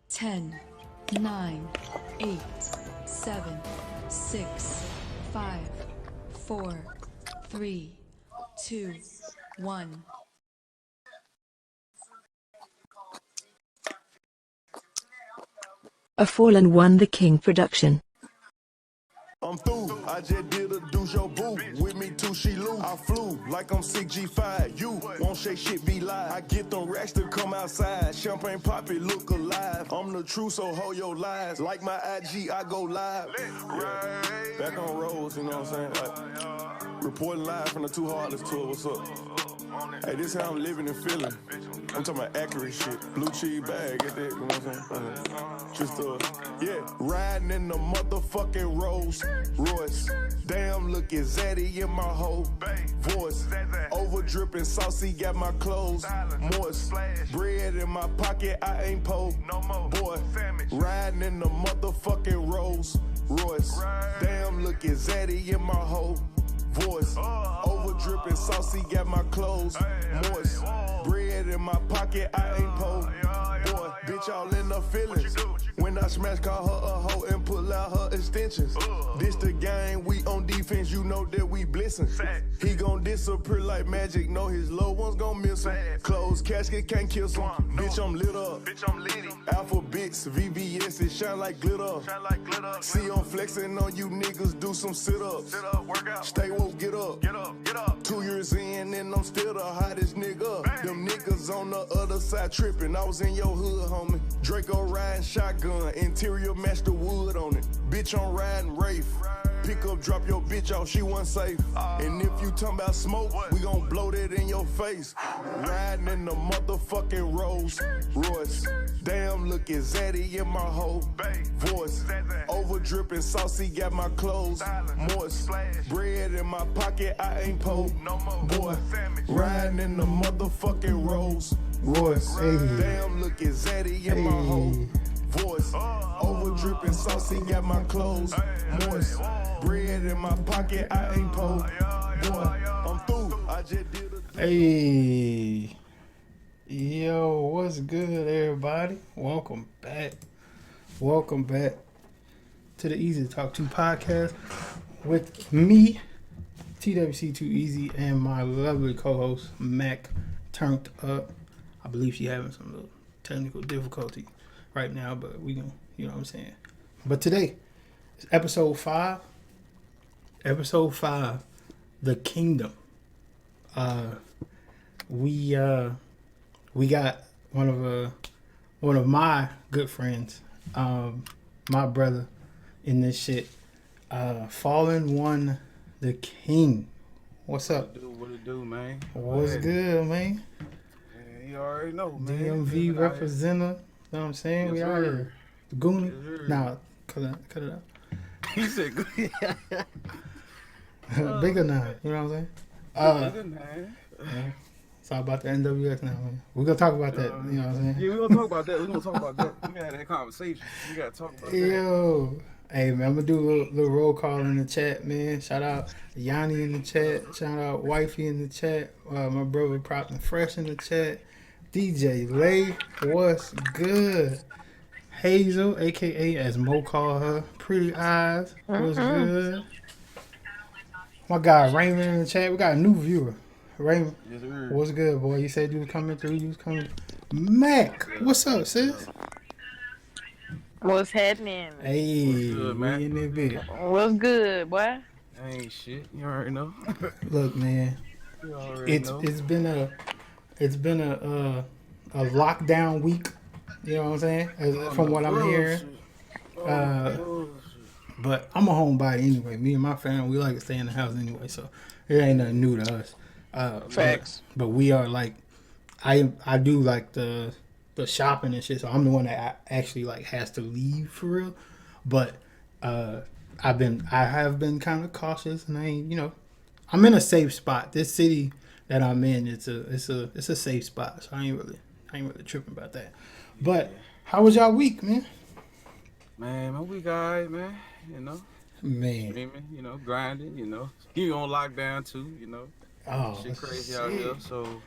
10, 9, 8, 7, 6, 5, 4, 3, 2, 1. A Fallen1DaKing production. I'm through, I just did a do your boo. With me too, she lose. I flew like I'm 6G5. You won't shake shit, be live. I get them racks to come outside. Champagne pop it, look alive. I'm the truth, so hold your lies. Like my IG, I go live. Right. Back on roads, you know what I'm saying? Like, reporting live from the Too Heartless tour. What's up? Hey, this how I'm living and feeling. I'm talking about accurate shit. Blue cheese bag, get that, you know what I'm saying? Just, yeah. Riding in the motherfucking Rolls Royce. Damn, looking zaddy in my whole voice. Over dripping saucy, got my clothes moist. Bread in my pocket, I ain't po. Boy, riding in the motherfucking Rolls Royce. Damn, looking zaddy in my whole voice. Over dripping saucy, got my clothes moist. Bread in my pocket, I ain't po. Boy, bitch, all in the feelings. When I smash, call her a hoe and pull out her extensions. This the game, we on defense, you know that we blessing. He gon' disappear like magic, know his low ones gon' miss him. Closed casket can't kill some. Bitch, I'm lit up. Alphabets, VBS, it shine like glitter. See, I'm flexing on you niggas, do some sit-ups. Stay woke, get up. 2 years in and I'm still the hottest nigga. Them niggas on the other side tripping. I was in your hood, homie. Draco riding shotgun, interior match the wood on it. Bitch, I'm riding Wraith. Pick up, drop your bitch off, she wasn't safe. And if you talking about smoke, we gon' blow that in your face. Riding in the motherfucking Rolls Royce. Damn, looking zaddy in my whole voice. Over dripping saucy, got my clothes moist. Bread in my pocket, I ain't po. Boy, riding in the motherfucking Rolls Royce. Damn, looking zaddy in my whole voice. Over dripping saucy, got my clothes moist. Bread in my pocket, I ain't po. Boy, I'm through. I just did a Hey, yo, what's good, everybody? Welcome back to the Easy to Talk To podcast with me, TWC Too Easy, and my lovely co-host MacTurntUp. I believe she's having some little technical difficulty right now, but we gonna, you know what I'm saying. But today is episode 5, The Kingdom. We got one of my good friends, my brother in this shit, Fallen1DaKing. What's up? What it do, man? What's good, man? Yeah, you already know, man. DMV representative. Know what I'm saying? Yes, we sir. out here. The Goonie. Yes, sir. Nah, cut it out. He said, Bigger now. You know what I'm saying? man. Yeah. It's all about the NWX now, man. We're gonna talk about that. You know what I'm saying? Yeah, we're gonna talk about that. We gotta have that conversation. We gotta talk about that. Yo. Hey, man, I'm gonna do a little roll call in the chat, man. Shout out Yanni in the chat. Shout out Wifey in the chat. My brother Prop and Fresh in the chat. DJ Lay, what's good? Hazel, a.k.a. as Mo call her, Pretty Eyes, what's good? My guy Raymond in the chat. We got a new viewer. Raymond, Yes, sir. what's good, boy? You said you was coming through. You was coming. Mac, what's up, sis? What's happening? Hey, What's good, we man? in there bit. What's good, boy? Ain't shit. You already know. Look, man, You already it's know. been a lockdown week. You know what I'm saying? From what I'm hearing. But I'm a homebody anyway. Me and my family, we like to stay in the house anyway, so it ain't nothing new to us. Facts. But we are like, I do like the shopping and shit, so I'm the one that actually like has to leave for real. But I have been kind of cautious, and I ain't, you know, I'm in a safe spot. This city that I'm in, it's a safe spot, so I ain't really tripping about that. But how was y'all week, man? Man, my week alright, man. You know, Man, streaming, you know, grinding, you know. You on lockdown too, you know. oh, Shit crazy out here, so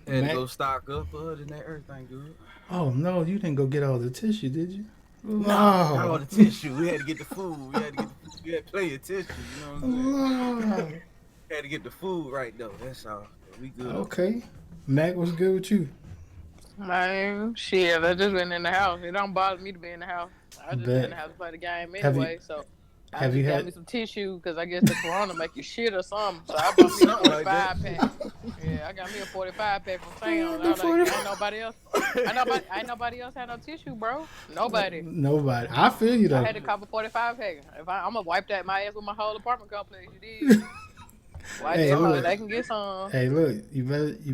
Had to Mac. go stock up, other than that, everything good. Oh no, you didn't go get all the tissue, did you? Nah, not all No. the tissue. We had to get the food. We had plenty of tissue. You know what I'm saying? No. Had to get the food right though. That's all. We good. Okay. Mac, what's good with you? Man, shit, I just been in the house. It don't bother me to be in the house. I just been in Bet. the house to play the game Have you anyway, so I have you just got me had some tissue because I guess the corona make you shit or something. So I bought me a Something like that. 45 pack. Yeah, I got me a 45 pack from Sam's. the I was like, 45 ain't nobody else had no tissue, bro. Nobody. nobody? I feel you I though. had to cop a 45 pack. I'm gonna wipe that my ass with my whole apartment complex. You did. Wipe Hey, it so look. they can get some. Hey, look. You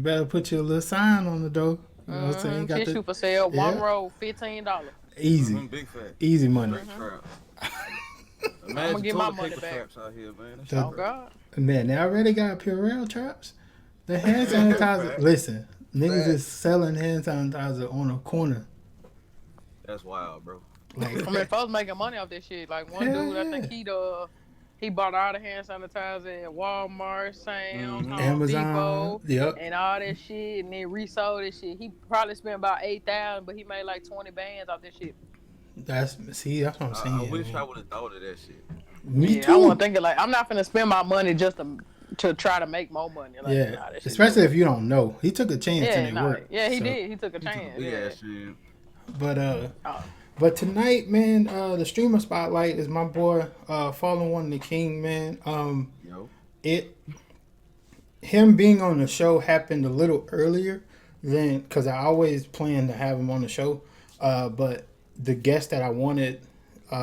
better put your little sign on the door. You know what I'm saying? You got Tissue the for sale. One yeah. roll, $15. Easy, Big fat. easy money. Straight trap. I'ma Imagine get my toilet money paper back. traps out here, man. That's The- Oh God. Man, they already got Purell traps. The hand sanitizer. Listen, niggas is selling hand sanitizer on a corner. That's wild, bro. Like, I mean, folks making money off this shit. Like one Hell dude, I think he bought all the hand sanitizer at Walmart, Sam's, Home Amazon. Depot, Yep. and all that shit, and then resold this shit. He probably spent about $8,000, but he made like 20 bands off this shit. That's what I'm saying. I wish man. I would have thought of that shit. Me Yeah, too. I want to think of like I'm not gonna spend my money just to try to make more money. Like, Yeah, nah, that shit especially if you don't know. He took a chance and it worked. Yeah, he So, did. He took a chance. Big Yeah. ass shit. But Oh. but tonight, man, the streamer spotlight is my boy, Fallen1DaKing, man. Yo. Him being on the show happened a little earlier than because I always planned to have him on the show. But the guest that I wanted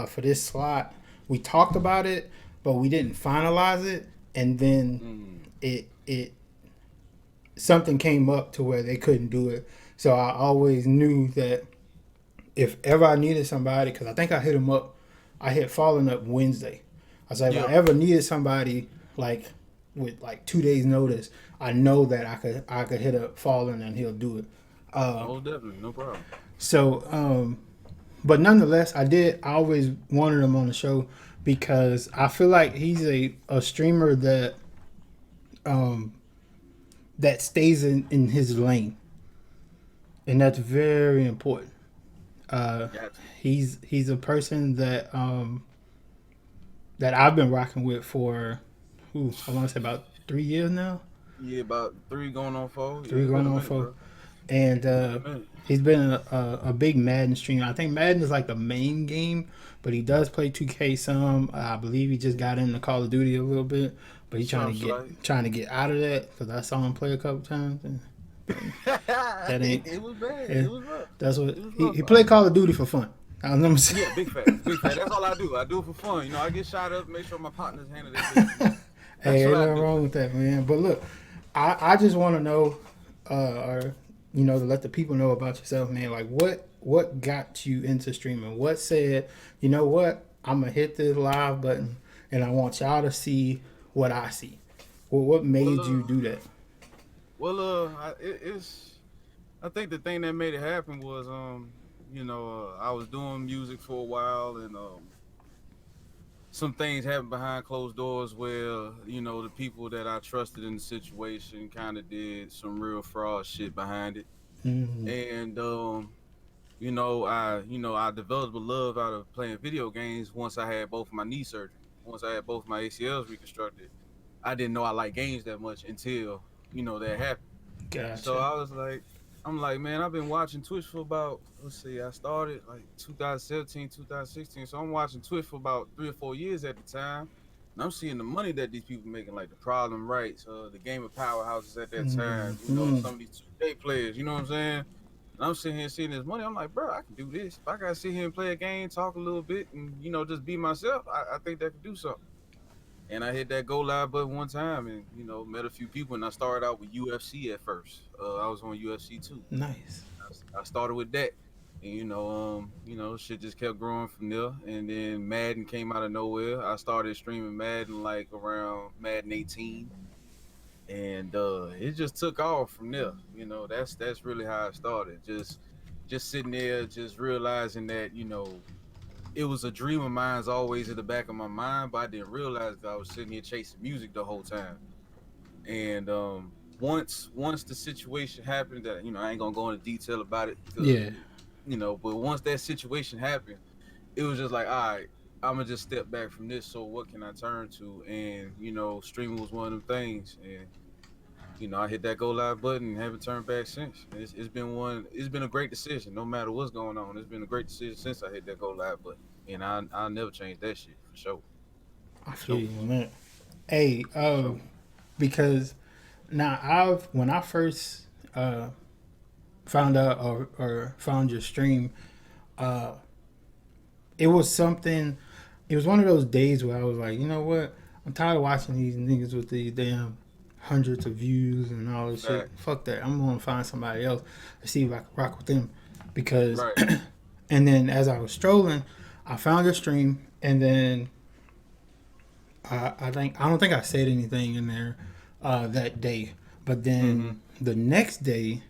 for this slot, we talked about it, but we didn't finalize it, and then it something came up to where they couldn't do it. So I always knew that if ever I needed somebody, because I think I hit him up, I hit FallenUp Wednesday. I said if I ever needed somebody like with like 2 days notice, I know that I could hit up Fallen and he'll do it. Oh, definitely, no problem. So, but nonetheless, I always wanted him on the show because I feel like he's a streamer that that stays in his lane, and that's very important. Gotcha. He's a person that that I've been rocking with for I want to say about 3 years now. Yeah, about 3 going on 4. Three going on 4. And he's been a big Madden streamer. I think Madden is like the main game, but he does play 2K some. I believe he just got into Call of Duty a little bit, but he's trying to get out of that because I saw him play a couple times. And that ain't. It was bad. Yeah. It was rough. That's what he played Call of Duty for fun. I was never saying. Yeah, big fat. That's all I do. I do it for fun. You know, I get shot up, make sure my partners handle this. Hey, ain't nothing wrong with that, man. But look, I just want to know, or to let the people know about yourself, man. Like, what got you into streaming? What said, you know what, I'm gonna hit this live button, and I want y'all to see what I see. Well, what made you do that? Well, I think the thing that made it happen was, I was doing music for a while, and some things happened behind closed doors where, the people that I trusted in the situation kind of did some real fraud shit behind it. Mm-hmm. And, I developed a love out of playing video games once I had both my knee surgery. Once I had both my ACLs reconstructed, I didn't know I liked games that much until, that happened. Gotcha. So I'm like, man, I've been watching Twitch for about, I started like 2017, 2016. So I'm watching Twitch for about 3 or 4 years at the time. And I'm seeing the money that these people making, like the Problem Rights, the Game of Powerhouses at that time, some of these 2K players, you know what I'm saying? And I'm sitting here seeing this money. I'm like, bro, I can do this. If I got to sit here and play a game, talk a little bit, and, just be myself, I think that could do something. And I hit that go live button one time and, met a few people. And I started out with UFC at first. I was on UFC 2. Nice. I started with that. And, shit just kept growing from there. And then Madden came out of nowhere. I started streaming Madden like around Madden 18. And it just took off from there. That's really how it started. Just sitting there, just realizing that, it was a dream of mine always in the back of my mind, but I didn't realize that I was sitting here chasing music the whole time. And once the situation happened, that I ain't gonna go into detail about it because Yeah. but once that situation happened, it was just like, all right, I'm gonna just step back from this. So what can I turn to? And streaming was one of them things, and I hit that go live button and haven't turned back since. It's been a great decision, no matter what's going on. It's been a great decision since I hit that go live button, and I'll never change that shit for sure. I For feel sure. you on that. Hey, So, because now when I first found out or found your stream, it was something. It was one of those days where I was like, you know what? I'm tired of watching these niggas with these damn hundreds of views and all this shit. Right. Fuck that. I'm gonna find somebody else to see if I can rock with them. Because, right. and then as I was strolling, I found your stream, and then I don't think I said anything in there that day. But then the next day,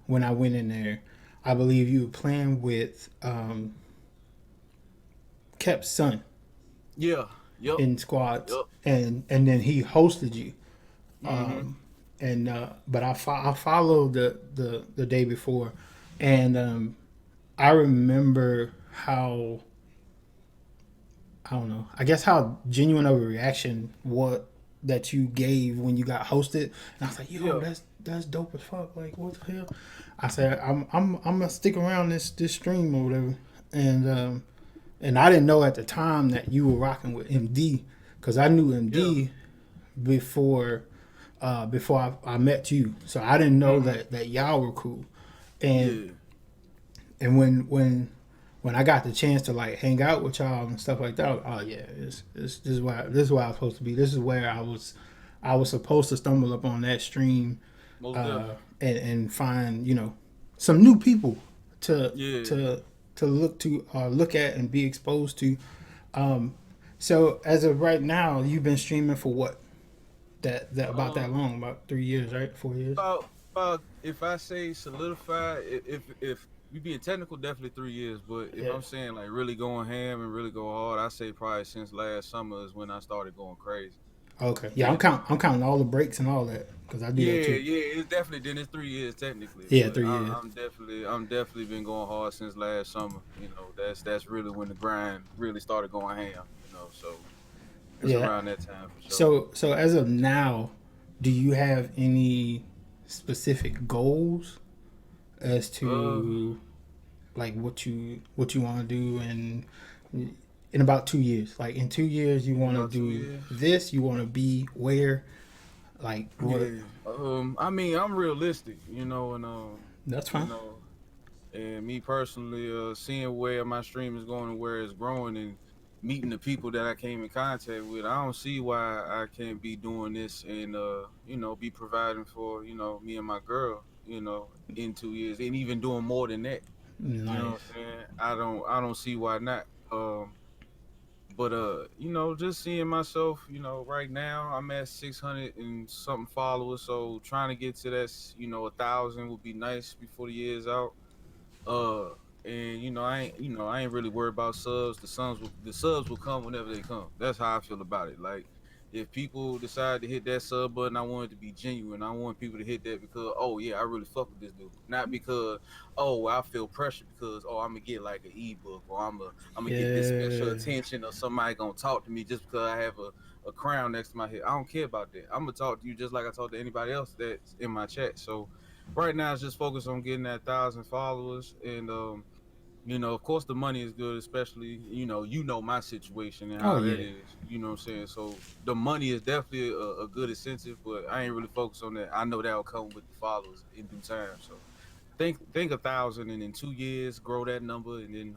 when I went in there, I believe you were playing with Kep's son Yeah. Yep. in squads, Yep. and then he hosted you. But I followed the day before, and I remember how, I don't know, I guess how genuine of a reaction that you gave when you got hosted, and I was like, yo, Yeah. that's dope as fuck. Like, what the hell? I said, I'm gonna stick around this stream or whatever, and I didn't know at the time that you were rocking with MD, because I knew MD before I met you, so I didn't know that y'all were cool, and when I got the chance to like hang out with y'all and stuff like that, oh yeah, this is where I was supposed to be. This is where I was supposed to stumble up on that stream, Most definitely. and find some new people to look at and be exposed to. So as of right now, you've been streaming for what? That about that long, about 3 years, right? 4 years. About if I say solidified, if we being technical, definitely 3 years. But if I'm saying like really going ham and really go hard, I say probably since last summer is when I started going crazy. Okay, yeah, I'm counting all the breaks and all that because I do that too. Yeah, it's definitely then it's 3 years technically. Yeah, but 3 years. I'm definitely been going hard since last summer. That's really when the grind really started going ham. So it's around that time for sure. So as of now, do you have any specific goals as to like what you want to do in about 2 years? Like in 2 years, you want to do this. You want to be where? Like what? Yeah. I mean, I'm realistic, and That's fine. And me personally, seeing where my stream is going and where it's growing and meeting the people that I came in contact with, I don't see why I can't be doing this and be providing for me and my girl in 2 years and even doing more than that. Nice. You know what I'm saying? I don't see why not. But just seeing myself, right now I'm at 600 and something followers, so trying to get to that 1,000 would be nice before the year's out. And I ain't really worried about subs. The subs will come whenever they come. That's how I feel about it. Like if people decide to hit that sub button, I want it to be genuine. I want people to hit that because I really fuck with this dude, not because I feel pressure because I'm gonna get like an ebook or I'm gonna get this special attention or somebody gonna talk to me just because I have a crown next to my head. I don't care about that. I'm gonna talk to you just like I talk to anybody else that's in my chat. So right now it's just focused on getting that 1,000 followers and of course the money is good, especially my situation and how that is. You know what I'm saying? So the money is definitely a good incentive, but I ain't really focused on that. I know that'll come with the followers in due time. So think 1,000 and in 2 years grow that number and then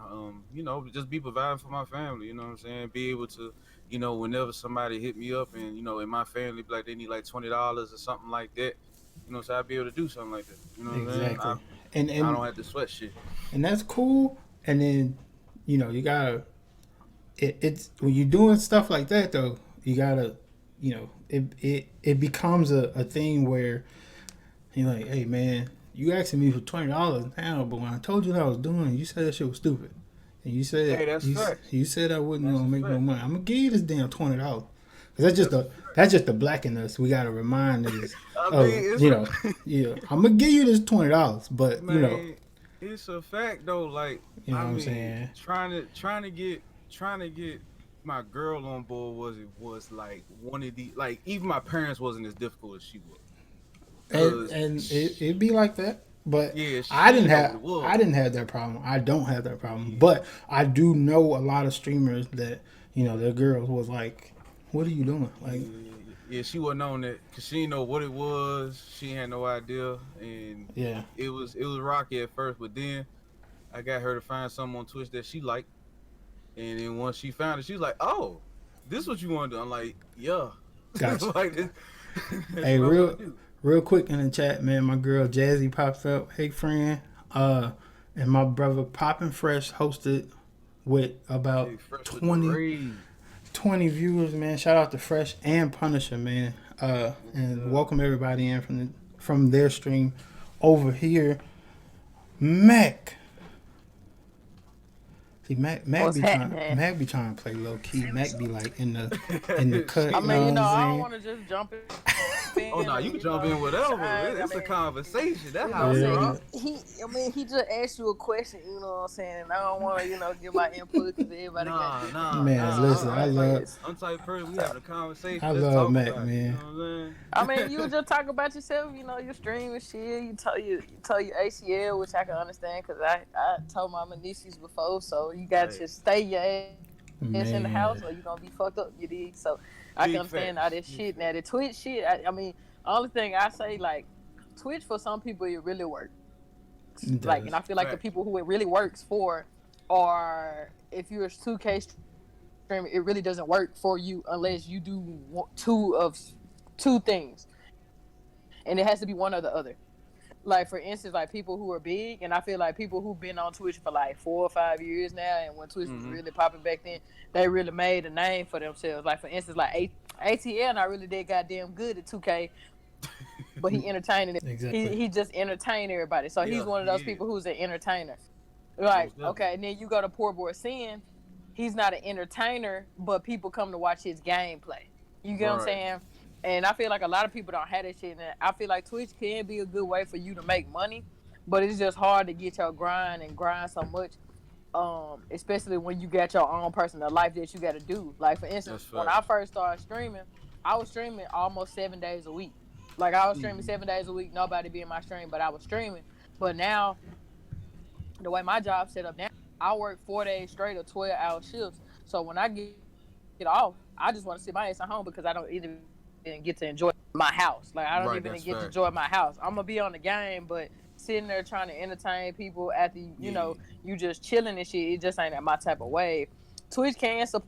just be providing for my family. You know what I'm saying? Be able to whenever somebody hit me up and in my family be like they need like $20 or something like that. So I'd be able to do something like that. You know what I'm saying? And I don't have to sweat shit. And that's cool. And then, you gotta. It's when you're doing stuff like that though, you gotta, it becomes a thing where you're like, hey man, you asking me for $20 now, but when I told you what I was doing, you said that shit was stupid, and you said hey, that's you said I wasn't gonna make no money. I'm gonna give you this damn $20 because That's just the black in us. We gotta remind niggas. I Oh, mean, it's you know, yeah. I'm gonna give you this $20, but man, it's a fact though. Like, you know I what I'm mean, saying. trying to get my girl on board was like one of the, like, even my parents wasn't as difficult as she was. And it'd be like that. But Yeah, she I didn't know what have it was. I didn't have that problem. I don't have that problem. But I do know a lot of streamers that, their girls was like, "What are you doing?" Like, Yeah, she wasn't on that because she didn't know what it was. She had no idea, and yeah. it was rocky at first. But then I got her to find something on Twitch that she liked, and then once she found it, she was like, "Oh, this what you want to do?" I'm like, "Yeah." Gotcha. Like this, that's Hey, what I want to do. real quick in the chat, man. My girl Jazzy pops up. Hey, friend. And my brother Poppin' Fresh hosted with about Hey, Fresh with the 20, rage. 20 viewers, man. Shout out to Fresh and Punisher, man. And welcome everybody in from their stream over here. Mac. See, Mac What's be happening? Mac be trying to play low key. Mac be like in the cut. I You mean, know what I I'm don't want to just jump in. Oh no, you can jump in whatever. It's a conversation. That's how I'm we saying? rock. He just asked you a question, you know what I'm saying? And I don't want to, give my input because everybody got Nah. Man, listen, I love I'm type of person. We having a conversation. I Let's love talk Mac, about it. man. You know what I'm saying? I mean, you just talk about yourself, you stream and shit. You tell your ACL, which I can understand because I told my meniscus before, so you got to stay your ass in the house or you going to be fucked up, you dig? So I can understand all this shit. Now, the Twitch shit, I mean, only thing I say, like, Twitch for some people, it really works. Like, and I feel like the people who it really works for are, if you're a 2K streamer, it really doesn't work for you unless you do two things. And it has to be one or the other. Like, for instance, like people who are big, and I feel like people who've been on Twitch for like 4 or 5 years now, and when Twitch was really popping back then, they really made a name for themselves. Like, for instance, like ATL not really did goddamn good at 2K, but he entertaining it. Exactly. He just entertained everybody. So he's one of those people who's an entertainer. Like, okay, and then you go to Poor Boy Sin, he's not an entertainer, but people come to watch his gameplay. You get what I'm saying? And I feel like a lot of people don't have that shit. And I feel like Twitch can be a good way for you to make money, but it's just hard to get your grind so much. Especially when you got your own personal life that you got to do. Like, for instance, when I first started streaming, I was streaming almost 7 days a week. Like, I was streaming 7 days a week, nobody be in my stream, but I was streaming. But now, the way my job's set up now, I work 4 days straight of 12-hour shifts. So when I get off, I just want to sit my ass at home because I don't even get to enjoy my house. Like, I don't even get to enjoy my house. I'm gonna be on the game, but sitting there trying to entertain people after you just chilling and shit, it just ain't my type of wave. Twitch can support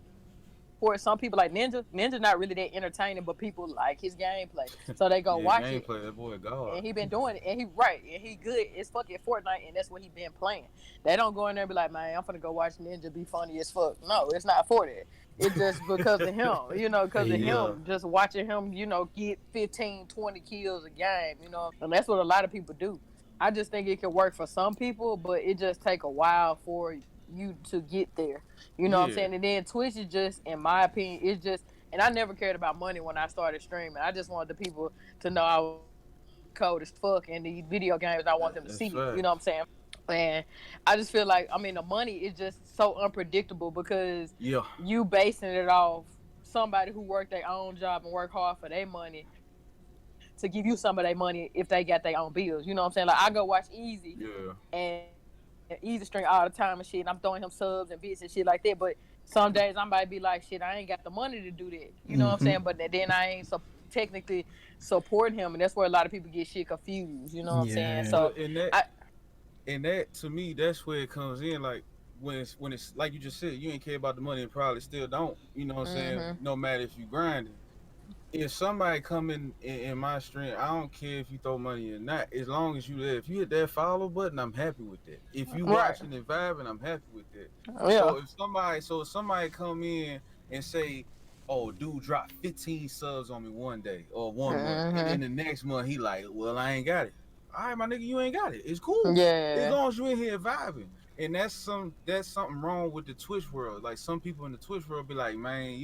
some people like Ninja. Ninja not really that entertaining, but people like his gameplay, so they go watch it. That boy God. And he been doing it, and he good. It's fucking Fortnite, and that's what he been playing. They don't go in there and be like, man, I'm finna go watch Ninja be funny as fuck. No, it's not for that. It's just because of him, because of him, just watching him, get 15, 20 kills a game, and that's what a lot of people do. I just think it can work for some people, but it just take a while for you to get there. You know what I'm saying? And then Twitch is just, in my opinion, it's just, and I never cared about money when I started streaming. I just wanted the people to know I was cold as fuck, and the video games, I want them to see me. You know what I'm saying? And I just feel like, I mean, the money is just so unpredictable because you basing it off somebody who worked their own job and work hard for their money to give you some of their money if they got their own bills. You know what I'm saying? Like, I go watch Easy and Easy stream all the time and shit, and I'm throwing him subs and bits and shit like that. But some days I might be like, shit, I ain't got the money to do that. You know what I'm saying? But then I ain't technically supporting him, and that's where a lot of people get shit confused. You know what I'm saying? So And that, to me, that's where it comes in. Like, when it's like you just said, you ain't care about the money and probably still don't. You know what I'm saying? No matter if you grinding. If somebody come in my stream, I don't care if you throw money or not. As long as you there, if you hit that follow button, I'm happy with that. If you watching and vibing, I'm happy with that. So if somebody come in and say, oh, dude dropped 15 subs on me one day or 1 month, and then the next month he like, well, I ain't got it. All right, my nigga, you ain't got it. It's cool. Yeah. As long as you in here vibing. And that's something wrong with the Twitch world. Like, some people in the Twitch world be like, man,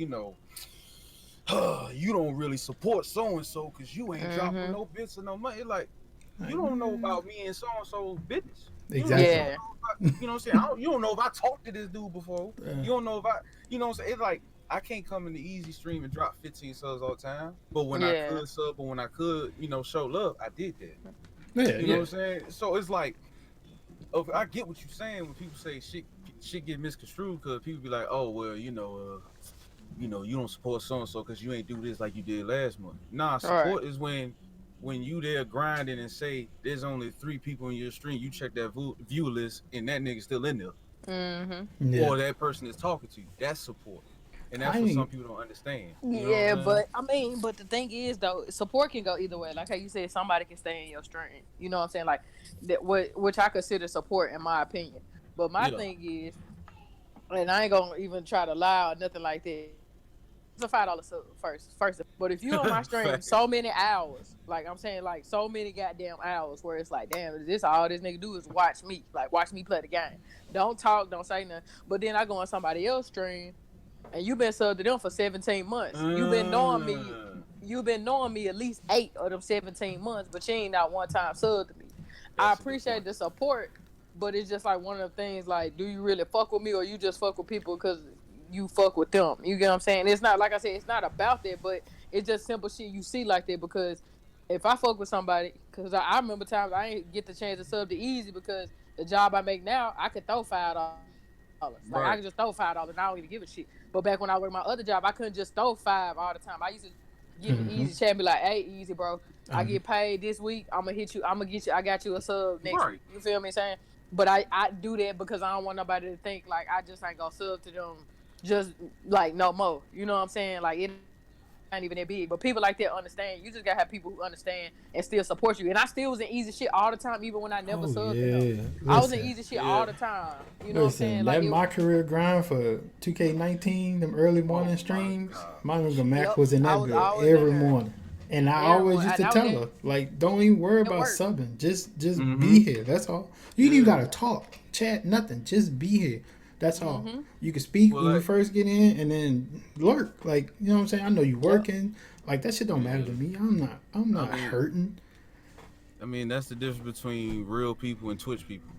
you don't really support so and so because you ain't dropping no bits or no money. Like, you don't know about me and so and so's business. Exactly. Yeah. You know what I'm saying? You don't know if I talked to this dude before. You don't know if I, you know what I'm saying? It's like, I can't come in the easy stream and drop 15 subs all the time. But when I could sub, or when I could, show love, I did that. Yeah, you know what I'm saying? So it's like, I get what you're saying when people say shit get misconstrued, because people be like, oh, well, you don't support so and so because you ain't do this like you did last month. Nah, support is when you there grinding and say there's only 3 people in your stream, you check that viewer list and that nigga still in there, or that person is talking to you. That's support, and that's what some people don't understand. But but the thing is though, support can go either way. Like how you said, somebody can stay in your stream. You know what I'm saying? Like that, which I consider support in my opinion. But my thing is, and I ain't gonna even try to lie or nothing like that. It's a $5 sub first. But if you on my stream so many hours, like I'm saying, like so many goddamn hours, where it's like, damn, this all this nigga do is watch me play the game. Don't talk, don't say nothing. But then I go on somebody else's stream, and you been subbed to them for 17 months. You've been knowing me at least 8 of them 17 months, but you ain't not one time subbed to me. I appreciate the support, but it's just like one of the things, like, do you really fuck with me, or you just fuck with people because you fuck with them? You get what I'm saying? It's not, like I said, it's not about that, but it's just simple shit you see like that. Because if I fuck with somebody, because I remember times I ain't get the chance to sub to Easy, because the job I make now, I could throw $5. Like I could just throw $5 and I don't even give a shit. But back when I worked my other job, I couldn't just throw 5 all the time. I used to give an Easy chat and be like, hey, Easy, bro, I get paid this week. I'm gonna hit you. I'm gonna get you. I got you a sub next week. You feel me saying? But I do that because I don't want nobody to think like I just ain't gonna sub to them just like no more. You know what I'm saying? Like it ain't even that big. But people like that understand. You just gotta have people who understand and still support you. And I still was in Easy shit all the time, even when I never subbed to them. I was in Easy shit all the time. You know what I'm saying? Like that my career grind for 2K19, them early morning streams, my nigga Mac was in that bitch every morning. And I always used to tell her, like, don't even worry about subbing. Just be here. That's all. You ain't even gotta talk, chat, nothing. Just be here. That's all. You can speak when you first get in, and then lurk. Like, you know what I'm saying? I know you working. Like, that shit don't matter to me. I'm not hurting. I mean, that's the difference between real people and Twitch people.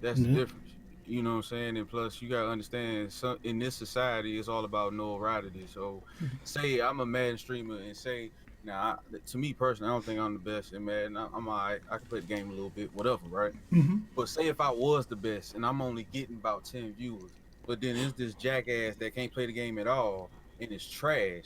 That's the difference. You know what I'm saying? And plus, you gotta understand, in this society, it's all about notoriety. So, say I'm a Madden streamer, and say, now, to me personally, I don't think I'm the best in Madden. I'm alright. I can play the game a little bit, whatever, right? But say if I was the best, and I'm only getting about 10 viewers, but then there's this jackass that can't play the game at all, and it's trash,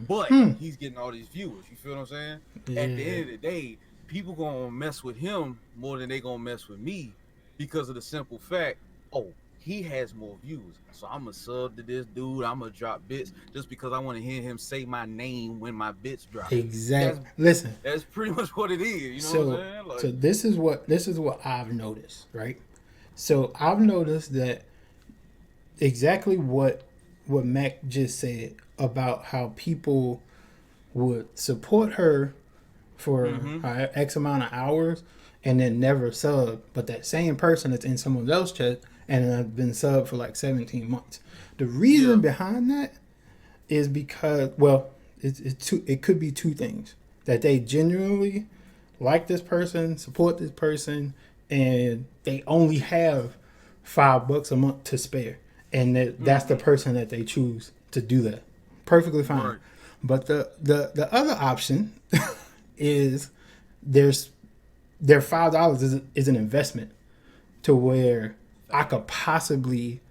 but he's getting all these viewers. You feel what I'm saying? At the end of the day, people gonna mess with him more than they gonna mess with me, because of the simple fact, he has more views, so I'm gonna sub to this dude. I'm gonna drop bits just because I want to hear him say my name when my bits drop. Exactly. Listen, that's pretty much what it is. You know what I'm saying? Like, so this is what I've noticed, right? So I've noticed that exactly what Mac just said about how people would support her for X amount of hours and then never sub, but that same person that's in someone else's chat and I've been subbed for like 17 months. The reason behind that is because, well, it could be 2 things. That they genuinely like this person, support this person, and they only have $5 a month to spare. And that's the person that they choose to do that. Perfectly fine. Right. But the other option is their $5 is an investment to where I could possibly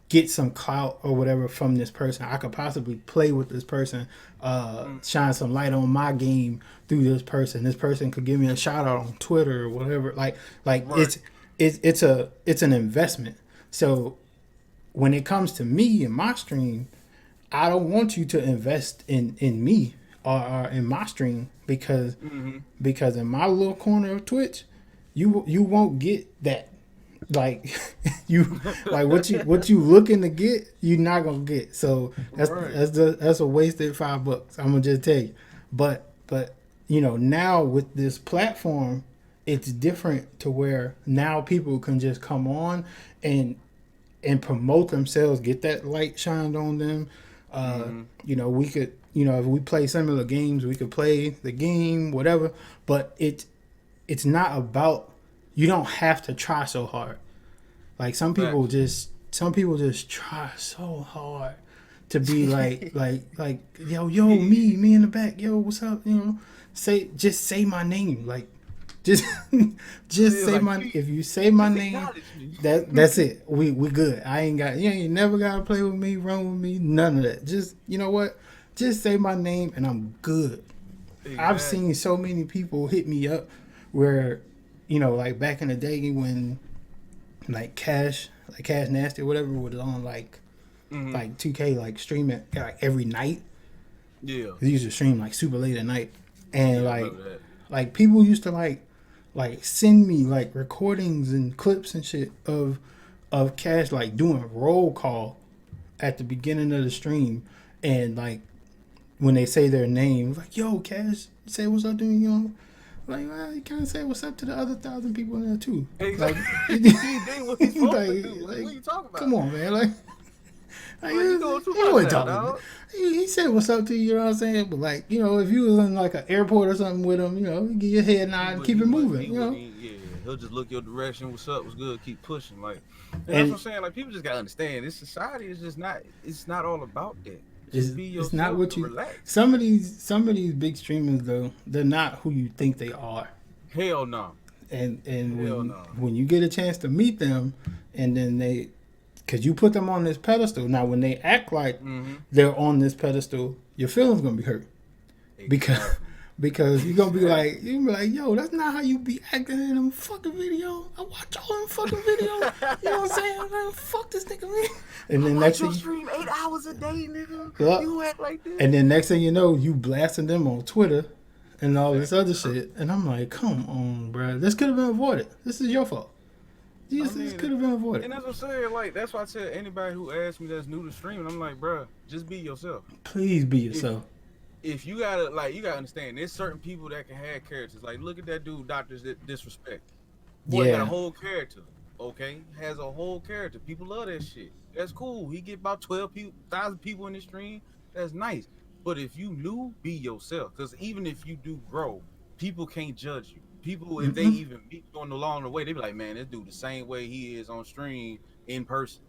get some clout or whatever from this person. I could possibly play with this person, shine some light on my game through this person. This person could give me a shout out on Twitter or whatever. Like right. it's an investment. So when it comes to me and my stream, I don't want you to invest in me or in my stream because in my little corner of Twitch, you won't get that. Like what you looking to get, you're not gonna get. So that's a wasted $5. I'm gonna just tell you. But now with this platform, it's different to where now people can just come on and promote themselves, get that light shined on them. you know, if we play similar games, we could play the game, whatever. But it's not about, you don't have to try so hard. Like some people just try so hard to be like yo me in the back, yo what's up, you know, say my name, like just say like, my, if you say my name, that's it, we good. You ain't never gotta play with me, run with me, none of that. Just, you know what, just say my name and I'm good. Exactly. I've seen so many people hit me up where, you know, like back in the day when like Cash Nasty or whatever was on like 2K, like streaming like every night. Yeah. They used to stream like super late at night. And like people used to like send me like recordings and clips and shit of Cash like doing roll call at the beginning of the stream, and like when they say their name, like, yo, Cash, say what's up to me, you know? Like, well, you can't say what's up to the other 1,000 people in there too. Exactly. Like, what are you talking about? Come on, man. Like he said what's up to you, you know what I'm saying? But like, you know, if you was in like an airport or something with him, you know, give your head nod and keep it moving, you know? Yeah, he'll just look your direction, what's up, what's good, keep pushing. Like, and that's what I'm saying. Like, people just gotta understand, this society is just not, it's not all about that. It's not what you relax. Some of these big streamers though, they're not who you think they are. Hell no. And when you get a chance to meet them, and then because you put them on this pedestal. Now when they act like they're on this pedestal, your feelings gonna be hurt. Exactly. Because you're gonna be like, yo, that's not how you be acting in them fucking videos. I watch all them fucking videos. You know what I'm saying? I'm like, fuck this nigga, man. And then next thing you stream 8 hours a day, nigga. Yeah. You act like this. And then next thing you know, you blasting them on Twitter and all this other shit. And I'm like, come on, bro. This could have been avoided. This is your fault. This could have been avoided. And that's what I'm saying. Like, that's why I tell anybody who asks me that's new to streaming, I'm like, bro, just be yourself. Please be yourself. If you gotta, like, you gotta understand, there's certain people that can have characters. Like, look at that dude, Dr. Disrespect. Boy, got a whole character, okay? Has a whole character. People love that shit. That's cool. He get about 12,000 people in the stream. That's nice. But if you new, be yourself. Because even if you do grow, people can't judge you. People, if they even meet you along the way, they be like, man, this dude the same way he is on stream in person.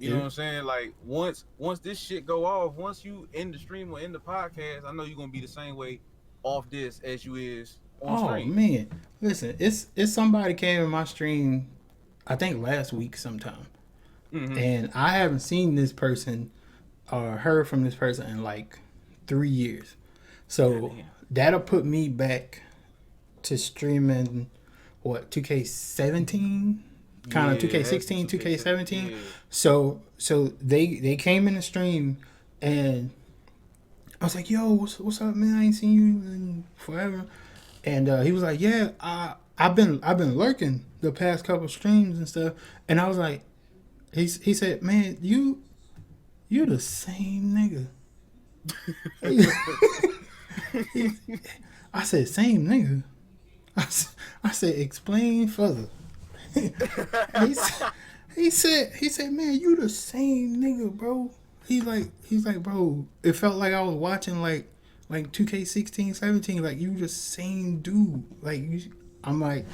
You know what I'm saying? Like, once this shit go off, once you end the stream or end the podcast, I know you're gonna be the same way off this as you is on stream. Oh man, listen, it's somebody came in my stream, I think last week sometime, and I haven't seen this person or heard from this person in like 3 years. So that'll put me back to streaming 2K17. Kind of 2K16, 2K17. Yeah. So they came in the stream, and I was like, "Yo, what's up, man? I ain't seen you in forever." And he was like, "Yeah, I've been lurking the past couple streams and stuff." And I was like, he said, "Man, you the same nigga." I said, "Same nigga." I said, "Explain further." he said, "Man, you the same nigga, bro." He's like, "Bro, it felt like I was watching like 2K16, 17. Like, you the same dude. Like, I'm like,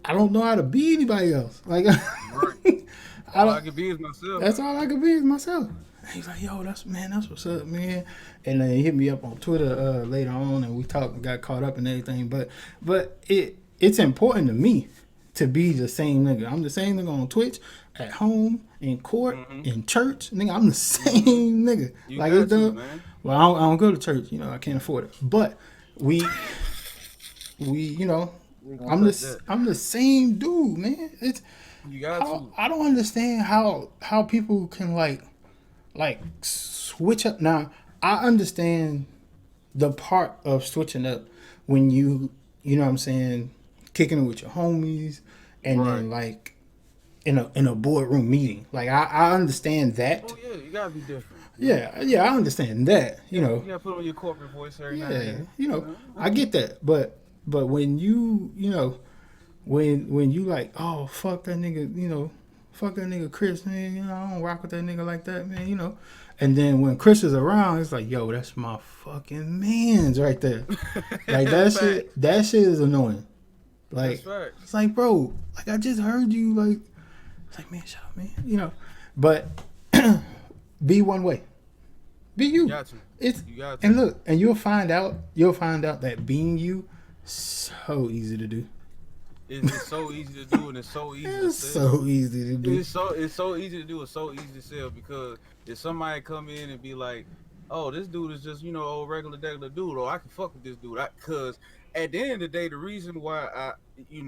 I don't know how to be anybody else. Like, all I can be is myself. That's all I can be is myself." He's like, "Yo, that's what's up, man." And then he hit me up on Twitter later on, and we talked and got caught up and everything. But it's important to me to be the same nigga. I'm the same nigga on Twitch, at home, in court, in church. Nigga, I'm the same nigga. You like it's done. Man. Well, I don't go to church, you know, I can't afford it. But we you know, I'm the same dude, man. It's you got to. I don't understand how people can like switch up. Now, I understand the part of switching up when you know what I'm saying, kicking it with your homies, and then like in a boardroom meeting. Like I understand that. Oh yeah, you gotta be different. Yeah, I understand that. You know, you gotta put on your corporate voice every night. Yeah, you know, I get that. But when you know, when you like, oh fuck that nigga, you know, fuck that nigga Chris, man. You know, I don't rock with that nigga like that, man. You know. And then when Chris is around, it's like, yo, that's my fucking man's right there. Like that shit. That shit is annoying. Like it's like, bro, like I just heard you. Like it's like, man, shut up, man. You know. But be one way. Be you. You got to. You got to. And look, and you'll find out that being you so easy to do. It's so easy to do, and it's so easy to sell. So easy to do. It's so easy to do. It's so easy to sell because if somebody come in and be like, "Oh, this dude is just old regular dude," or I can fuck with this dude, because at the end of the day, the reason why I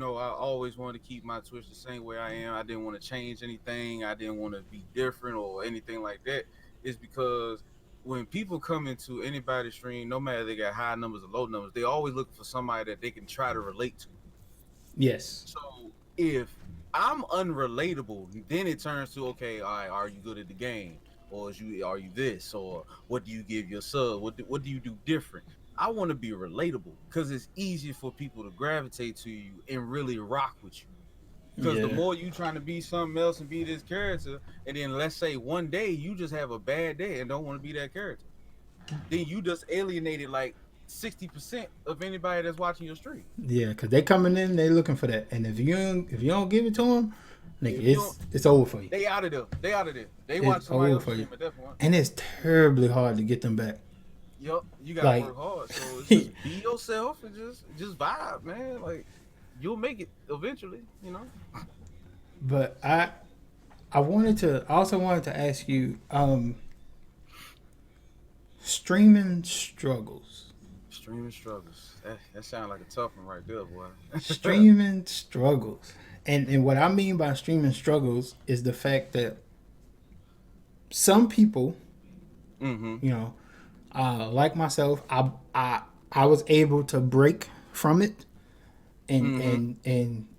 always wanted to keep my Twitch the same way I am. I didn't want to change anything. I didn't want to be different or anything like that. Is because when people come into anybody's stream, no matter they got high numbers or low numbers, they always look for somebody that they can try to relate to. Yes. So if I'm unrelatable, then it turns to, okay, all right, are you good at the game, or are you this, or what do you give your sub? What do you do different? I want to be relatable because it's easier for people to gravitate to you and really rock with you. Because the more you trying to be something else and be this character, and then let's say one day you just have a bad day and don't want to be that character, then you just alienated like 60% of anybody that's watching your stream. Yeah, because they coming in, they looking for that, and if you don't give it to them, nigga, it's over for you. They out of there. They watch somebody else stream at that point, and it's terribly hard to get them back. Yup, you gotta work hard. So it's just be yourself and just vibe, man. Like you'll make it eventually, But I also wanted to ask you, streaming struggles. Streaming struggles. That sounds like a tough one right there, boy. Streaming struggles. And what I mean by streaming struggles is the fact that some people, like myself, I was able to break from it and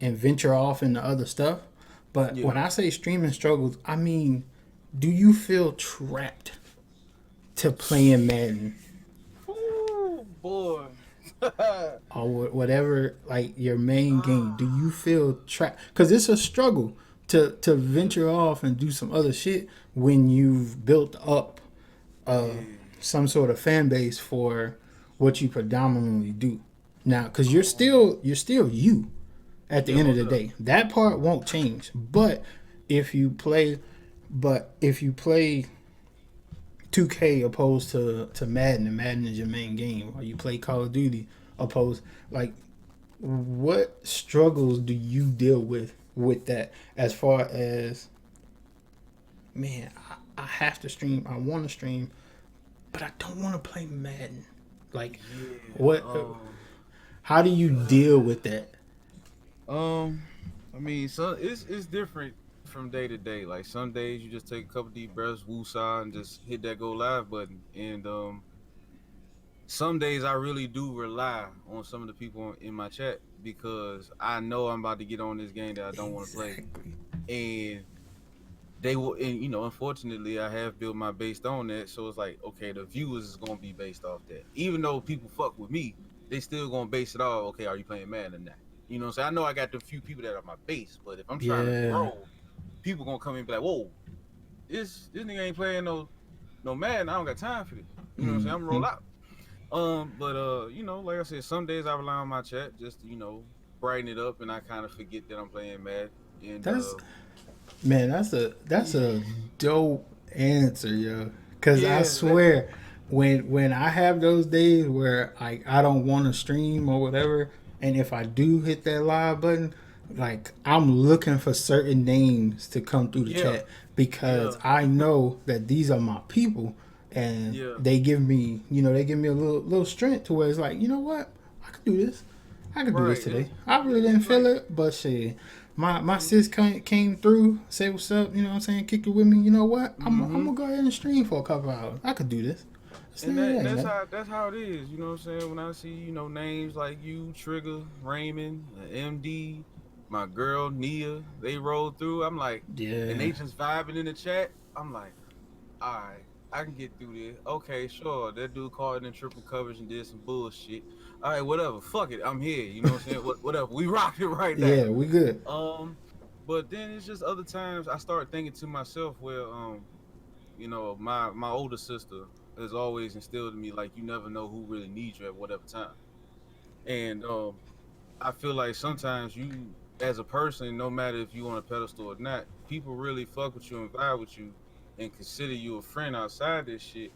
venture off into other stuff. But when I say streaming struggles, I mean, do you feel trapped to playing Madden? Ooh, boy. Or whatever, like your main game, do you feel trapped? Because it's a struggle to venture off and do some other shit when you've built up some sort of fan base for what you predominantly do. Now, because you're still you at the end of the day. That part won't change. But if you play 2K opposed to Madden, and Madden is your main game, or you play Call of Duty opposed, like, what struggles do you deal with that, as far as, man, I have to stream, I want to stream, but I don't want to play Madden. Like, how do you deal with that? I mean, so it's different from day to day. Like some days you just take a couple deep breaths, woosah, and just hit that go live button. And some days I really do rely on some of the people in my chat because I know I'm about to get on this game that I don't want to play, and they will. And unfortunately, I have built my base on that. So it's like, okay, the viewers is gonna be based off that. Even though people fuck with me, they still gonna base it off. Okay, are you playing Madden or not? You know what I'm saying? I know I got the few people that are my base, but if I'm trying to grow, people gonna come in and be like, whoa, this nigga ain't playing no Madden. I don't got time for this. You know what I'm saying? I'm gonna roll out. Like I said, some days I rely on my chat just to, brighten it up, and I kind of forget that I'm playing Madden. And that's a dope answer, yo. Cause I swear, when I have those days where I don't want to stream or whatever, and if I do hit that live button, like, I'm looking for certain names to come through the chat because I know that these are my people, and they give me a little strength to where it's like, you know what, I could do this. I could do this today. I really didn't feel it, but shit, my sis came through, say what's up, you know what I'm saying, kick it with me. You know what, I'm gonna go ahead and stream for a couple hours. I could do this. And that's how it is, you know what I'm saying? When I see, names like you, Trigger, Raymond, MD, my girl Nia, they roll through, I'm like, and they just vibing in the chat, I'm like, all right, I can get through this. Okay, sure, that dude caught in triple coverage and did some bullshit. All right, whatever, fuck it, I'm here, you know what I'm saying? Whatever, we rocking right now. Yeah, we good. But then it's just other times I start thinking to myself, well, you know, my older sister has always instilled in me like you never know who really needs you at whatever time. And I feel like sometimes you, as a person, no matter if you on a pedestal or not, people really fuck with you and vibe with you and consider you a friend outside this shit.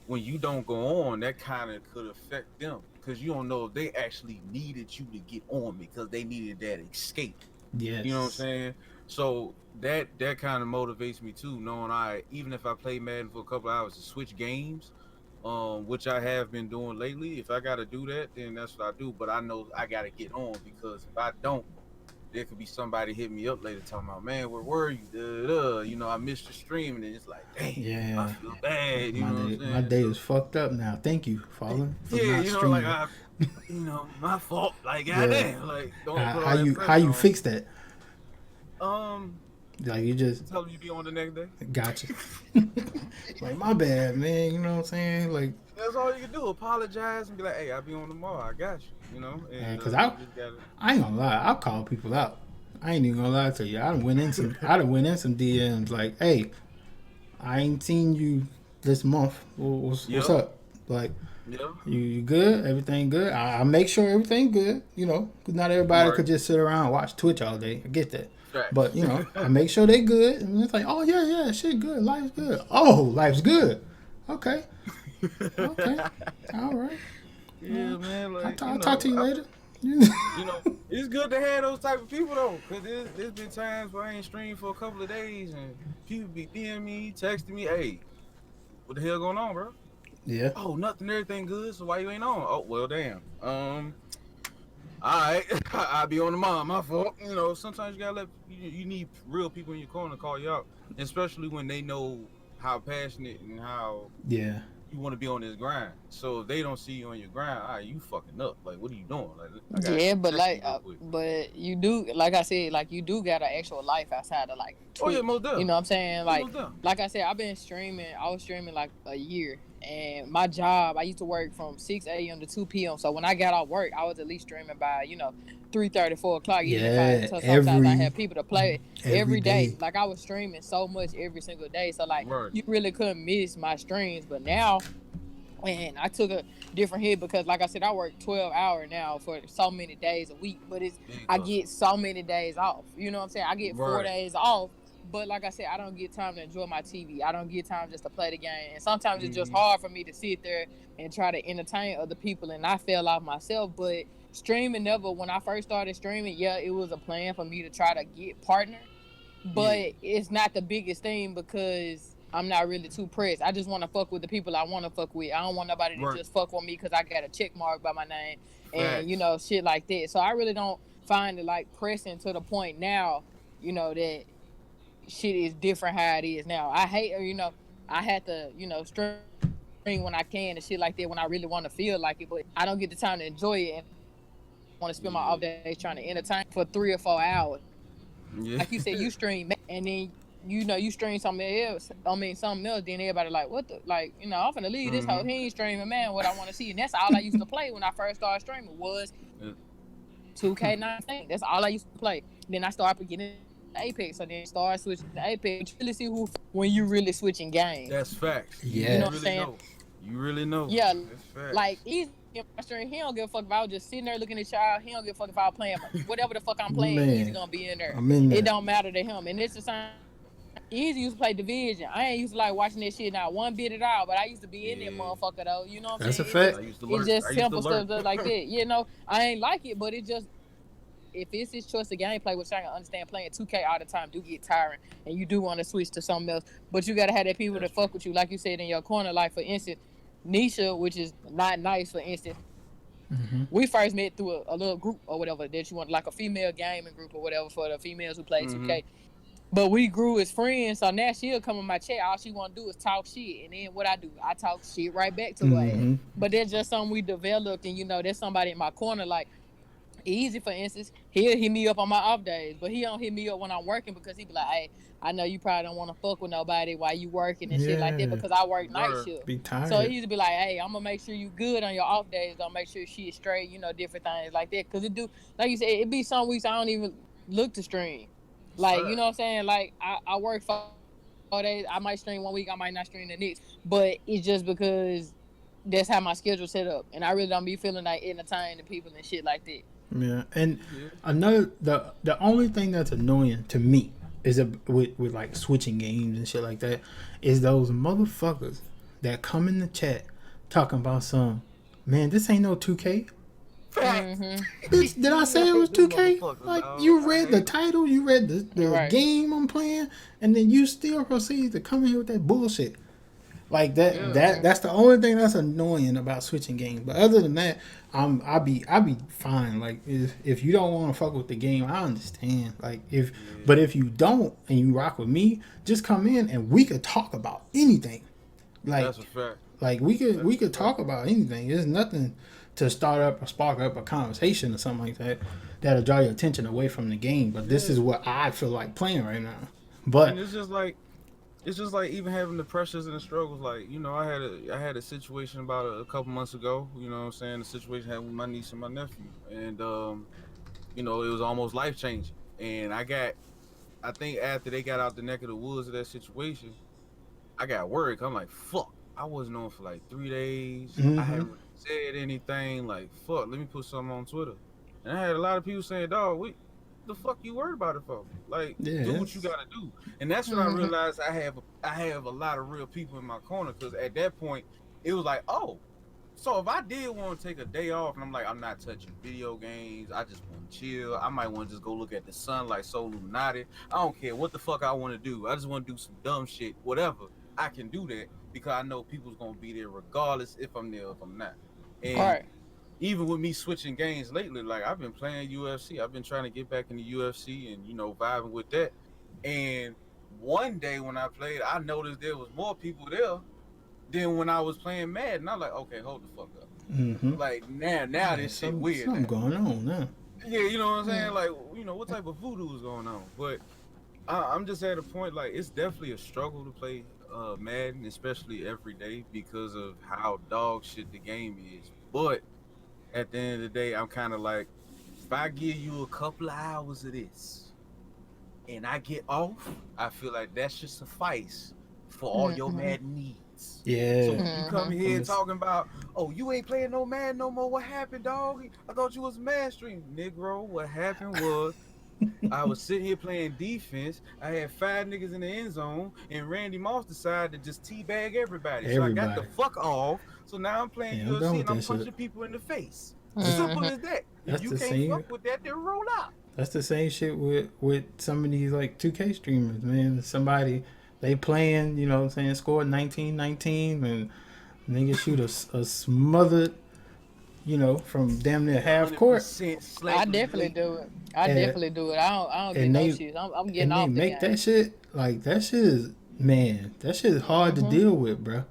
When you don't go on, that kind of could affect them because you don't know if they actually needed you to get on because they needed that escape. Yes. You know what I'm saying? So that kind of motivates me too, knowing even if I play Madden for a couple hours to switch games, which I have been doing lately. If I gotta do that, then that's what I do. But I know I gotta get on because if I don't, there could be somebody hit me up later talking about, man, where were you? You know, I missed your stream, and then it's like, dang, Yeah. I feel bad. You know what I'm saying? My day is fucked up now. Thank you, Fallen, for Yeah, not you know, streaming. like you know, my fault. Like, goddamn, like, don't put all that pressure how you on. fix that? Like you just Tell them you be on the next day. gotcha. Like my bad, man. You know what I'm saying? Like That's all you can do. Apologize and be like, hey, I'll be on tomorrow. I got you. You know? And, because you just gotta... I ain't gonna lie. I'll call people out. I ain't even gonna lie to you. I done went in some DMs like, hey, I ain't seen you this month. What's up? Like, you good? Everything good? I make sure everything good. You know, because not everybody could just sit around and watch Twitch all day. I get that. Right. But, you know, I make sure they good. And it's like, oh, yeah, shit good. Life's good. Oh, life's good. Okay. All right. Yeah, man. Like, I'll talk to you later. You know, it's good to have those type of people, though. Because there's been times where I ain't streamed for a couple of days and people be DMing me, texting me, hey, what the hell going on, bro? Yeah. Oh, nothing, everything good. So why you ain't on? Oh, well, damn. All right, I'll be on tomorrow. My fault. You know, sometimes you gotta you need real people in your corner to call you out, especially when they know how passionate and how you want to be on this grind. So if they don't see you on your grind, all right, you fucking up. Like, what are you doing? Like, but like, but you do, like I said, like you do got an actual life outside of like Twitch. Oh yeah, most definitely. You know what I'm saying? Like I said, I've been streaming. I was streaming like a year. And my job, I used to work from 6 a.m. to 2 p.m. So when I got off work, I was at least streaming by, 3:30, 4 o'clock. So sometimes I had people to play every day. Like I was streaming so much every single day. So like you really couldn't miss my streams. But now, man, I took a different hit because like I said, I work 12 hours now for so many days a week. But I get so many days off. You know what I'm saying? I get 4 days off. But like I said, I don't get time to enjoy my TV. I don't get time just to play the game. And sometimes it's just hard for me to sit there and try to entertain other people. And I fell off myself. But streaming when I first started streaming, it was a plan for me to try to get partner. But it's not the biggest thing because I'm not really too pressed. I just want to fuck with the people I want to fuck with. I don't want nobody to just fuck with me because I got a check mark by my name and, shit like that. So I really don't find it like pressing to the point now, that shit is different how it is now. I hate, I had to, stream when I can and shit like that when I really want to feel like it, but I don't get the time to enjoy it and I want to spend my off days trying to entertain for 3 or 4 hours. Yeah. Like you said, you stream and then, you stream something else, then everybody like, what the, like, I'm finna leave this hoe. He ain't streaming, man, what I want to see. And that's all I used to play when I first started streaming was 2K19. That's all I used to play. Then I started getting Apex, so then start switching to Apex. You really see who when you really switching games. That's facts. Yeah. You know what I'm saying? You really know. Yeah. That's facts. Like he's stream, he don't give a fuck if I was just sitting there looking at y'all. He don't give a fuck if I was playing whatever the fuck I'm playing. He's gonna be in there. I'm in there. It don't matter to him. And it's the same. Easy used to play Division. I ain't used to like watching that shit not one bit at all, but I used to be in that motherfucker though. You know what I'm saying? That's a fact. It's just simple stuff like that. I ain't like it, but it just if it's his choice of gameplay, which I can understand, playing 2K all the time do get tiring, and you do want to switch to something else. But you gotta have that people that fuck with you, like you said in your corner. Like for instance, Nisha, which is not nice. For instance, we first met through a little group or whatever that you want, like a female gaming group or whatever for the females who play 2K. But we grew as friends, so now she'll come in my chat. All she want to do is talk shit, and then what I do, I talk shit right back to her. But that's just something we developed, and there's somebody in my corner like. Easy, for instance, he'll hit me up on my off days, but he don't hit me up when I'm working because he be like, hey, I know you probably don't want to fuck with nobody while you working and shit like that because I work night shift. Be tired. So he used to be like, hey, I'm going to make sure you good on your off days. Don't make sure she is straight, different things like that. Because it do, like you said, it be some weeks I don't even look to stream. Like, you know what I'm saying? Like, I work 4 days. I might stream 1 week. I might not stream the next. But it's just because that's how my schedule set up. And I really don't be feeling like entertaining people and shit like that. Yeah, and another the only thing that's annoying to me is with like switching games and shit like that is those motherfuckers that come in the chat talking about some, man, this ain't no 2K. Bitch, did I say it was 2K? Like, you read the title, you read the game I'm playing, and then you still proceed to come in here with that bullshit. Like that's the only thing that's annoying about switching games. But other than that, I'll be fine. Like, if you don't want to fuck with the game, I understand. Like, but if you don't and you rock with me, just come in and we could talk about anything. Like, that's a fact. Like, we could talk about anything. There's nothing to start up or spark up a conversation or something like that that'll draw your attention away from the game. But this is what I feel like playing right now. But and it's just like even having the pressures and the struggles. Like, you know, I had a situation about a couple months ago. You know what I'm saying? The situation I had with my niece and my nephew, and you know, it was almost life changing. And I think after they got out the neck of the woods of that situation, I got worried. I'm like, fuck, I wasn't on for like 3 days. I haven't said anything. Like, fuck, let me put something on Twitter. And I had a lot of people saying, dog, what the fuck you worried about it for? Like, do what you gotta do. And that's when I realized I have a lot of real people in my corner, because at that point it was like, oh, so if I did want to take a day off and I'm like, I'm not touching video games, I just want to chill, I might want to just go look at the sun like So Illuminati, I don't care what the fuck I want to do, I just want to do some dumb shit, whatever, I can do that, because I know people's gonna be there regardless if I'm there or if I'm not. And even with me switching games lately, like, I've been playing UFC. I've been trying to get back into UFC and, you know, vibing with that. And one day when I played, I noticed there was more people there than when I was playing Madden. And I was like, okay, hold the fuck up. Like, now this shit weird. Something going on now. Yeah, you know what I'm saying? Like, you know, what type of voodoo is going on? But I'm just at a point, like, it's definitely a struggle to play Madden, especially every day, because of how dog shit the game is. But at the end of the day, I'm kind of like, if I give you a couple of hours of this and I get off, I feel like that should suffice for all your Madden needs. Yeah. So you come here talking about, oh, you ain't playing no Madden no more. What happened, dog? I thought you was Madden stream. Negro, what happened was I was sitting here playing defense. I had 5 niggas in the end zone, and Randy Moss decided to just teabag everybody. So I got the fuck off. So now I'm playing UFC and I'm punching people in the face. Simple as that. If you can't fuck with that, then roll out. That's the same shit with some of these like 2K streamers, man. Somebody, they playing, you know what I'm saying, score 19-19, and niggas shoot a smothered, you know, from damn near half court. I definitely do it. I don't get no shit. I'm getting off. And they make that shit, like, that shit is, man, that shit is hard to deal with, bro.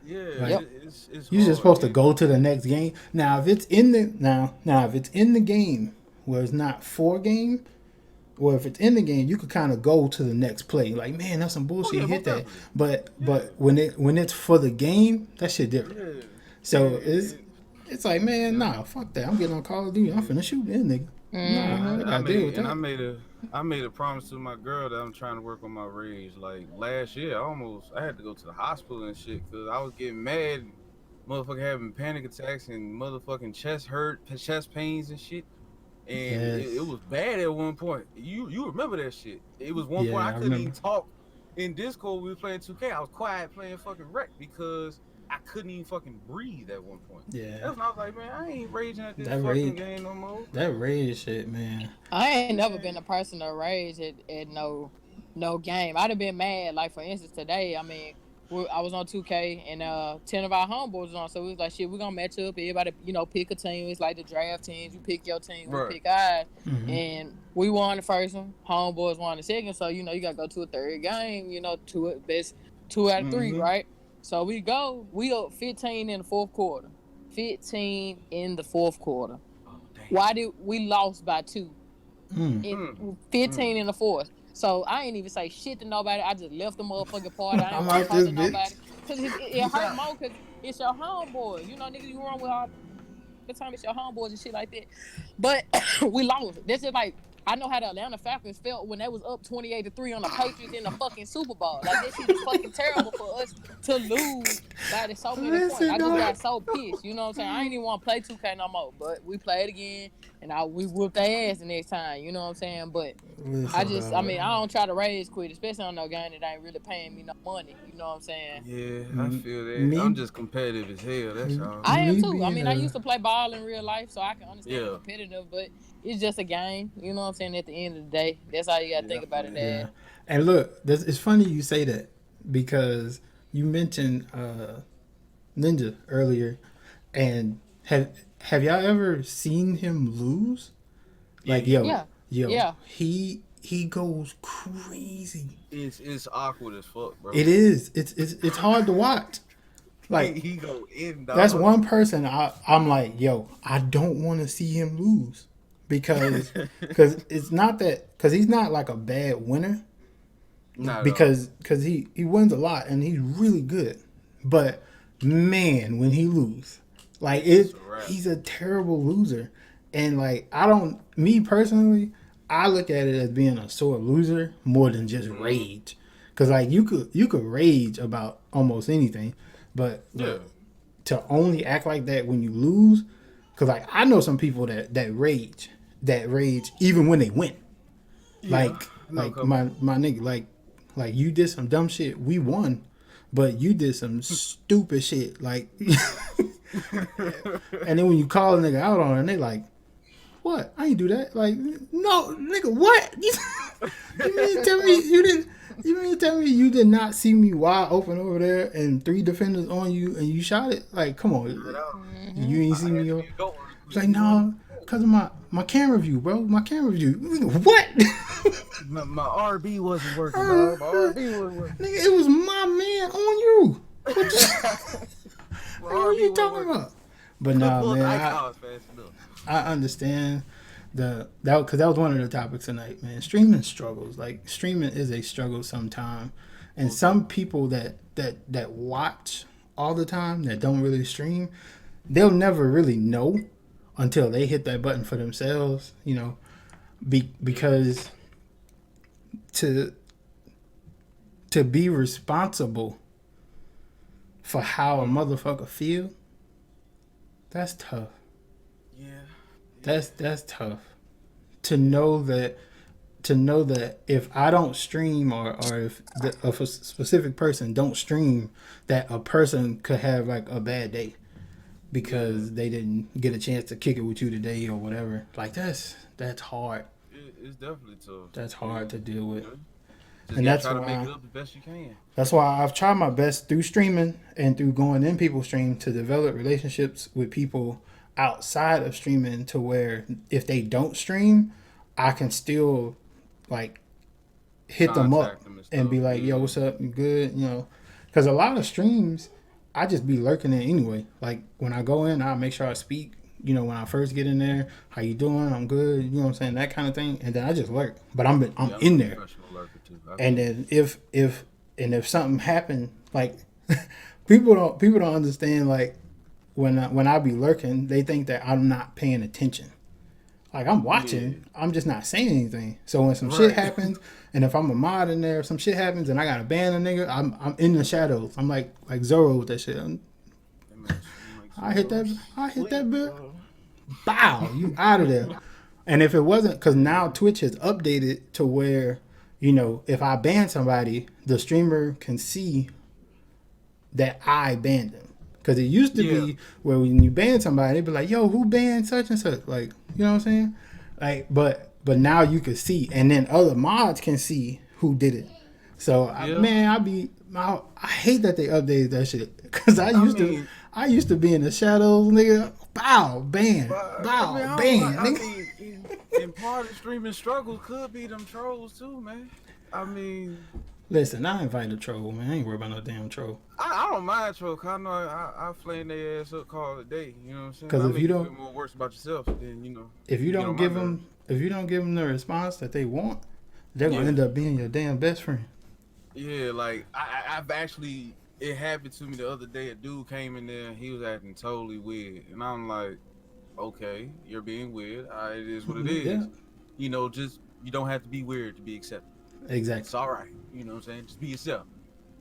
Yeah, like, it's you're just supposed to go to the next game. Now, if it's in the game where it's not for game, or if it's in the game, you could kind of go to the next play. Like, man, that's some bullshit. Hit that. But when it's for the game, that shit different. Yeah. So it's like, man, nah, fuck that. I'm getting on Call of Duty. I'm finna shoot this nigga. I made a promise to my girl that I'm trying to work on my rage. Like, last year, I had to go to the hospital and shit because I was getting mad, motherfucker having panic attacks and motherfucking chest pains and shit. And it was bad at one point. You remember that shit? It was one point I couldn't even talk in Discord. We were playing 2K. I was quiet playing fucking Wreck because I couldn't even fucking breathe at one point. Yeah. That's when I was like, man, I ain't raging at this fucking game no more. That rage shit, man. I ain't never been a person to rage at no game. I'd have been mad. Like, for instance, today, I mean, I was on 2K and 10 of our homeboys was on, so we was like, shit, we're gonna match up. Everybody, you know, pick a team. It's like the draft teams. You pick your team, we pick ours. And we won the first one. Homeboys won the second. So, you know, you gotta go to a third game. You know, best 2 out of 3, right? So we up 15 in the fourth quarter. 15 in the fourth quarter. Why did we lost by 2? 15 in the fourth. So I ain't even say shit to nobody. I just left the motherfucking party. I ain't talk to nobody. Cause it hurt more cause it's your homeboy. You know, niggas you run with all the time, it's your homeboys and shit like that. But we lost. That's just like, I know how the Atlanta Falcons felt when they was up 28-3 on the Patriots in the fucking Super Bowl. Like, this shit was fucking terrible for us to lose by so many points. I just got so pissed. You know what I'm saying? I ain't even want to play 2K no more, but we played again, and we whooped their ass the next time. You know what I'm saying? But I don't try to rage quit, especially on no game that ain't really paying me no money. You know what I'm saying? Yeah, I feel that. I'm just competitive as hell. That's all. I am too. I mean, I used to play ball in real life, so I can understand competitive, but it's just a game. You know what I'm saying? At the end of the day, that's how you got to think about it, Dad. Yeah. And look, it's funny you say that because you mentioned Ninja earlier, and have y'all ever seen him lose? Like, yo, he goes crazy. It's awkward as fuck, bro. It is. It's hard to watch. Like, he go in. Dog. That's one person I'm like, yo, I don't want to see him lose because it's not that because he's not like a bad winner. Because he wins a lot and he's really good, but man, when he lose, like he's a terrible loser, and like me personally, I look at it as being a sore loser more than just rage, because like you could rage about almost anything, but to only act like that when you lose, because like I know some people that rage even when they win, like my nigga, like you did some dumb shit, we won, but you did some stupid shit, like, and then when you call a nigga out on it, and they like, what? I ain't do that. Like, no, nigga, what? You mean to tell me you didn't? You mean to tell me you did not see me wide open over there and 3 defenders on you and you shot it? Like, come on, you ain't see me. It's like, no, because of my camera view, bro. My camera view. What? My RB wasn't working, dog. My RB wasn't working. Nigga, it was my man on you. What are you talking about? But nah, man, I understand because that was one of the topics tonight, man. Streaming struggles. Like, streaming is a struggle sometimes, and some people that watch all the time that don't really stream, they'll never really know until they hit that button for themselves, you know, because to be responsible for how a motherfucker feel, that's tough. Yeah. That's tough. To know that if I don't stream or if a specific person don't stream, that a person could have like a bad day because they didn't get a chance to kick it with you today or whatever. Like, that's hard. It's definitely tough. That's hard to deal with. And that's try to make it up the best you can. That's why I've tried my best through streaming and through going in people's stream to develop relationships with people outside of streaming, to where if they don't stream, I can still like hit them up and be like, yo, what's up? You good? You know, because a lot of streams, I just be lurking in anyway. Like, when I go in, I'll make sure I speak. You know, when I first get in there, how you doing? I'm good. You know what I'm saying? That kind of thing. And then I just lurk. But I'm in there. And then if something happened, like people don't understand, like when I be lurking, they think that I'm not paying attention. Like, I'm watching, I'm just not saying anything. So when some shit happens, and if I'm a mod in there, if some shit happens and I gotta ban a nigga, I'm in the shadows. I'm like Zoro with that shit. I hit that bit. Bow, you out of there. And if it wasn't, because now Twitch has updated to where, you know, if I ban somebody, the streamer can see that I banned them. Because it used to be where when you ban somebody, they'd be like, yo, who banned such and such? Like, you know what I'm saying? Like, but now you can see, and then other mods can see who did it. So, I hate that they updated that shit. Because I used to be in the shadows, nigga. Bow, ban, nigga. And part of streaming struggles could be them trolls too, man. I mean, listen, I invite a troll, man. I ain't worried about no damn troll. I don't mind troll, cause I know I flame their ass up, call it a day. You know what I'm saying? Because if you don't, feel more worse about yourself, then you know. If you don't give them the response that they want, they're gonna end up being your damn best friend. Yeah, like I've actually, it happened to me the other day. A dude came in there, he was acting totally weird, and I'm like, okay, you're being weird. It is what it is. just you don't have to be weird to be accepted. Exactly. It's all right. You know what I'm saying? Just be yourself.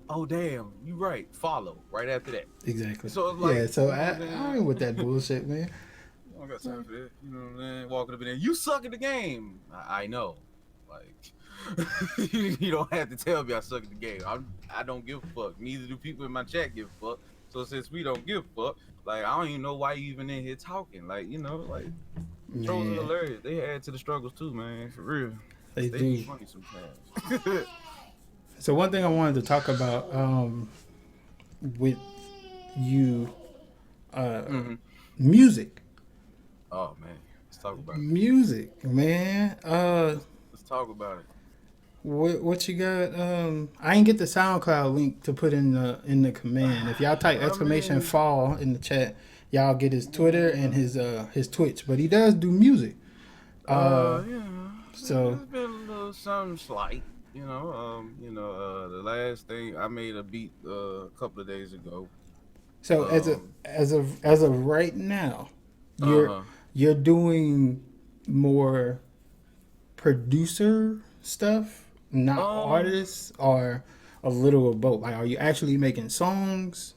Oh damn, you right. Follow right after that. Exactly. So it's like, yeah. So you know what I, I'm saying? I ain't with that bullshit, man. I don't got time for that. You know what I'm saying? Walking up in there, you suck at the game. I know. Like, you don't have to tell me I suck at the game. I don't give a fuck. Neither do people in my chat give a fuck. So since we don't give a fuck, like, I don't even know why you even in here talking. Like, like, trolls are Man, hilarious. They add to the struggles too, man. For real. they They do. be funny sometimes. So one thing I wanted to talk about with you, music. Oh man, let's talk about it. Music, man. Let's talk about it. What you got? I ain't get the SoundCloud link to put in the command. If y'all type exclamation fall in the chat, y'all get his Twitter and his Twitch. But he does do music. Yeah. So There's been a little something slight. The last thing I made a beat a couple of days ago. so as of right now, you're doing more producer stuff, not artists, or a little of both. Like, are you actually making songs,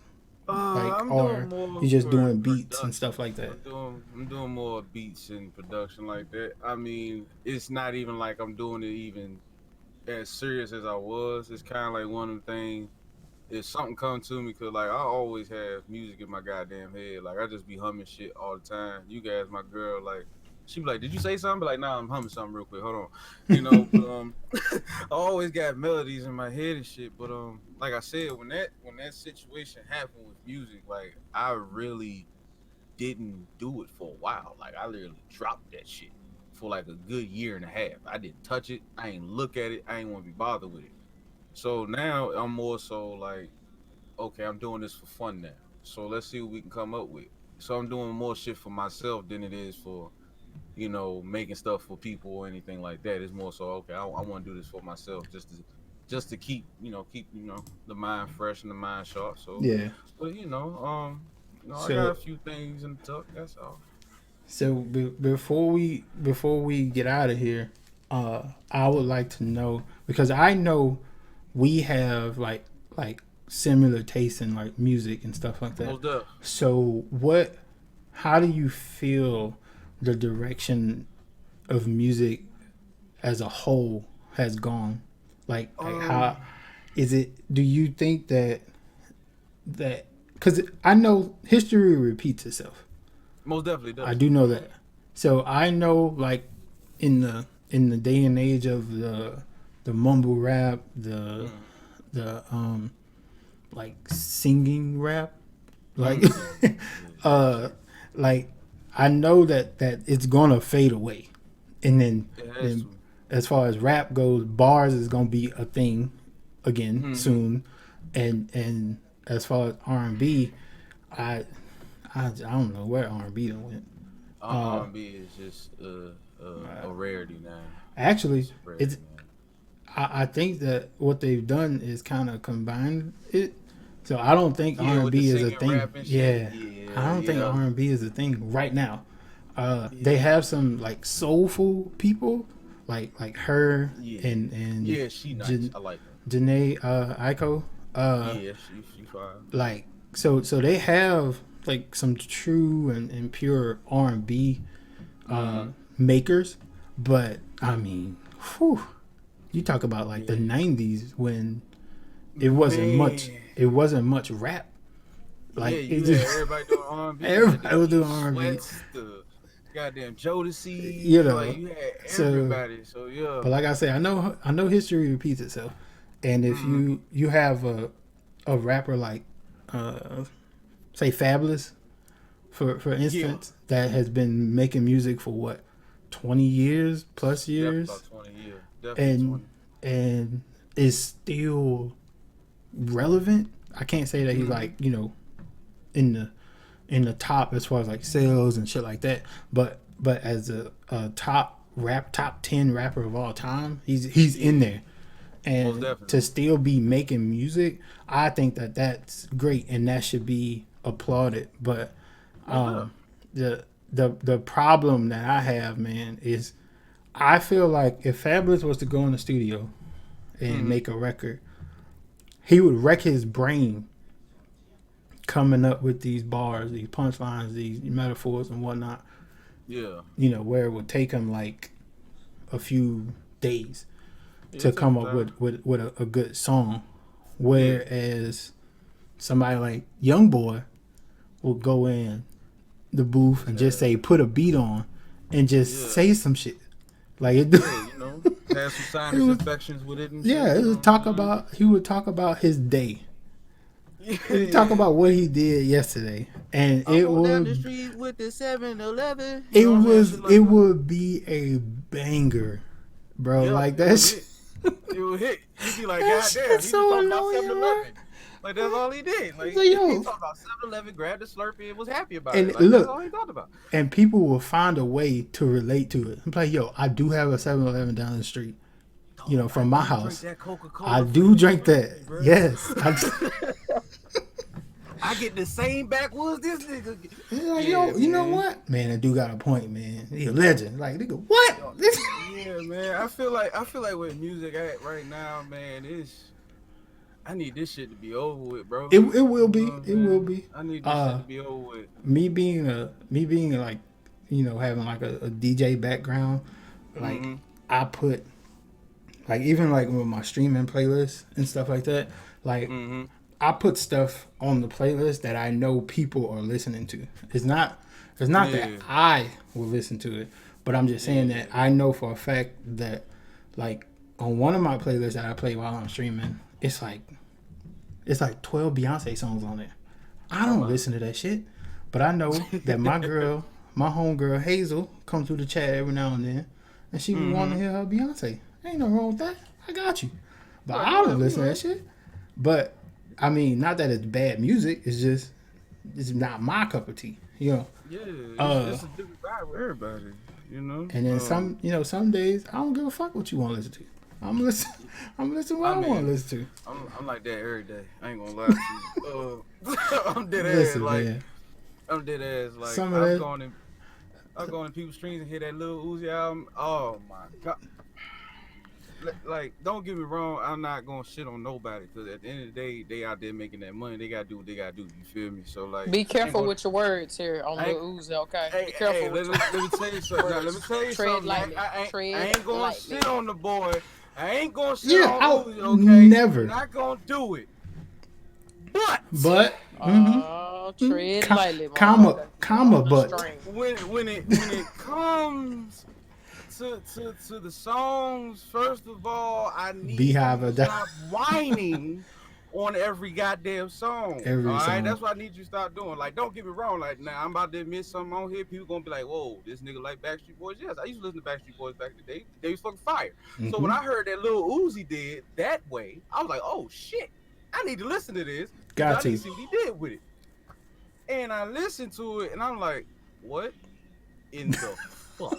or you just doing beats and stuff like that? I'm doing more beats and production like that. I mean, it's not even like I'm doing it even as serious as I was. It's kind of like one of the things. If something comes to me, cause like I always have music in my goddamn head. Like I just be humming shit all the time. You guys, my girl, like she be like, "Did you say something?" But like, nah, I'm humming something real quick. Hold on, But I always got melodies in my head and shit. But like I said, when that situation happened with music, like I really didn't do it for a while. Like I literally dropped that shit for like a good year and a half. I didn't touch it. I ain't look at it. I ain't want to be bothered with it. So now I'm more so like, okay, I'm doing this for fun now. So let's see what we can come up with. So I'm doing more shit for myself than it is for, making stuff for people or anything like that. It's more so, okay, I want to do this for myself just to keep the mind fresh and the mind sharp. So Yeah. but I So- got a few things in the tuck. That's all. So before we get out of here, I would like to know, because I know we have like similar tastes in like music and stuff like that. Most def. So how do you feel the direction of music as a whole has gone? Like how is it? Do you think that because I know history repeats itself. Most definitely does. I do know that. So I know, like, in the day and age of the mumble rap, the like singing rap, like like I know that it's gonna fade away, and then as far as rap goes, bars is gonna be a thing again soon, and as far as R&B, I don't know where R&B done went. R&B is just a rarity now. Actually, Rarity, I think that what they've done is kind of combined it. So I don't think R&B is a thing. Yeah, I don't think R&B is a thing right now. They have some like soulful people, like her and yeah, she nice. I like her. Janae Aiko. Yeah, she fine. Like so they have like some true and pure R&B makers, but I mean, you talk about like the 90s when it wasn't much rap. Like it just, everybody doing R&B. Everybody was doing R&B. The goddamn Jodeci. You know, like you had everybody. So yeah. But like I say, I know history repeats itself, and if you have a rapper like say Fabulous, for instance, that has been making music for what 20 years plus years, about 20 years, definitely and is still relevant. I can't say that he's like in the top as far as like sales and shit like that, but as a top 10 rapper of all time, he's in there. And to still be making music, I think that's great, and that should be applauded. But the problem that I have, man, is I feel like if Fabulous was to go in the studio and make a record, he would wreck his brain coming up with these bars, these punchlines, these metaphors and whatnot. Yeah. You know, where it would take him like a few days to come up with a good song. Whereas somebody like Youngboy will go in the booth and just say, put a beat on and just say some shit. Like it you know, have some sinus infections with it and shit. Yeah, it would talk about he would talk about his day. He would talk about what he did yesterday. And it would down the street with the 7-Eleven. It would be a banger, bro. Yep, like that shit. It would hit. You'd be like, God damn, he's so talking about 7-Eleven. Like that's all he did. Like he talked about 7-Eleven, grabbed a Slurpee, and was happy about it. Like, that's all he talked about. And people will find a way to relate to it. I'm like, yo, I do have a 7-Eleven down the street. You know, from my house. I do drink that. Bro. Yes. I get the same backwoods this nigga. Like, yo, you know what? Man, that dude got a point, man. He a legend. Like, nigga, what? Yeah, man. I feel like with music at right now, man, I need this shit to be over with, bro. It will be. It will be. I need this shit to be over with. Me being like, you know, having like a DJ background, like I put like even like with my streaming playlist and stuff like that, like I put stuff on the playlist that I know people are listening to. It's not that I will listen to it, but I'm just saying that I know for a fact that like on one of my playlists that I play while I'm streaming, it's like 12 Beyonce songs on there. I don't listen to that shit, but I know that my homegirl Hazel comes through the chat every now and then, and she want to hear her Beyonce. Ain't no wrong with that. I got you. But I don't listen to that shit. But I mean, not that it's bad music. It's not my cup of tea. You know. Yeah, it's a different vibe with everybody. You know. And then some days I don't give a fuck what you want to listen to. I'm listening what I want to listen to. I'm like that every day. I ain't gonna lie to you. I'm dead ass. Like I'm dead ass. Like I'm going in people's streams and hear that Lil Uzi album. Oh my god. Like, don't get me wrong, I'm not gonna shit on nobody because at the end of the day, they out there making that money. They gotta do what they gotta do. You feel me? So like, be careful with your words here on Lil Uzi, okay? Be careful. Let me tell you something. Let me tell you something. Lightly. I ain't gonna shit on the boy. I ain't gonna shit on Uzi. Okay, never. I'm not gonna do it. But. Tread lightly. Comma, but. When it comes to the songs, first of all, I need to stop whining on every goddamn song. All right, that's what I need you to start doing. Like, don't get me wrong. Like, now I'm about to admit something on here. People gonna be like, "Whoa, this nigga like Backstreet Boys." Yes, I used to listen to Backstreet Boys back in the day. They was fucking fire. So when I heard that Lil Uzi did that way, I was like, "Oh shit, I need to listen to this. Got to see what he did with it." And I listened to it, and I'm like, "What in the fuck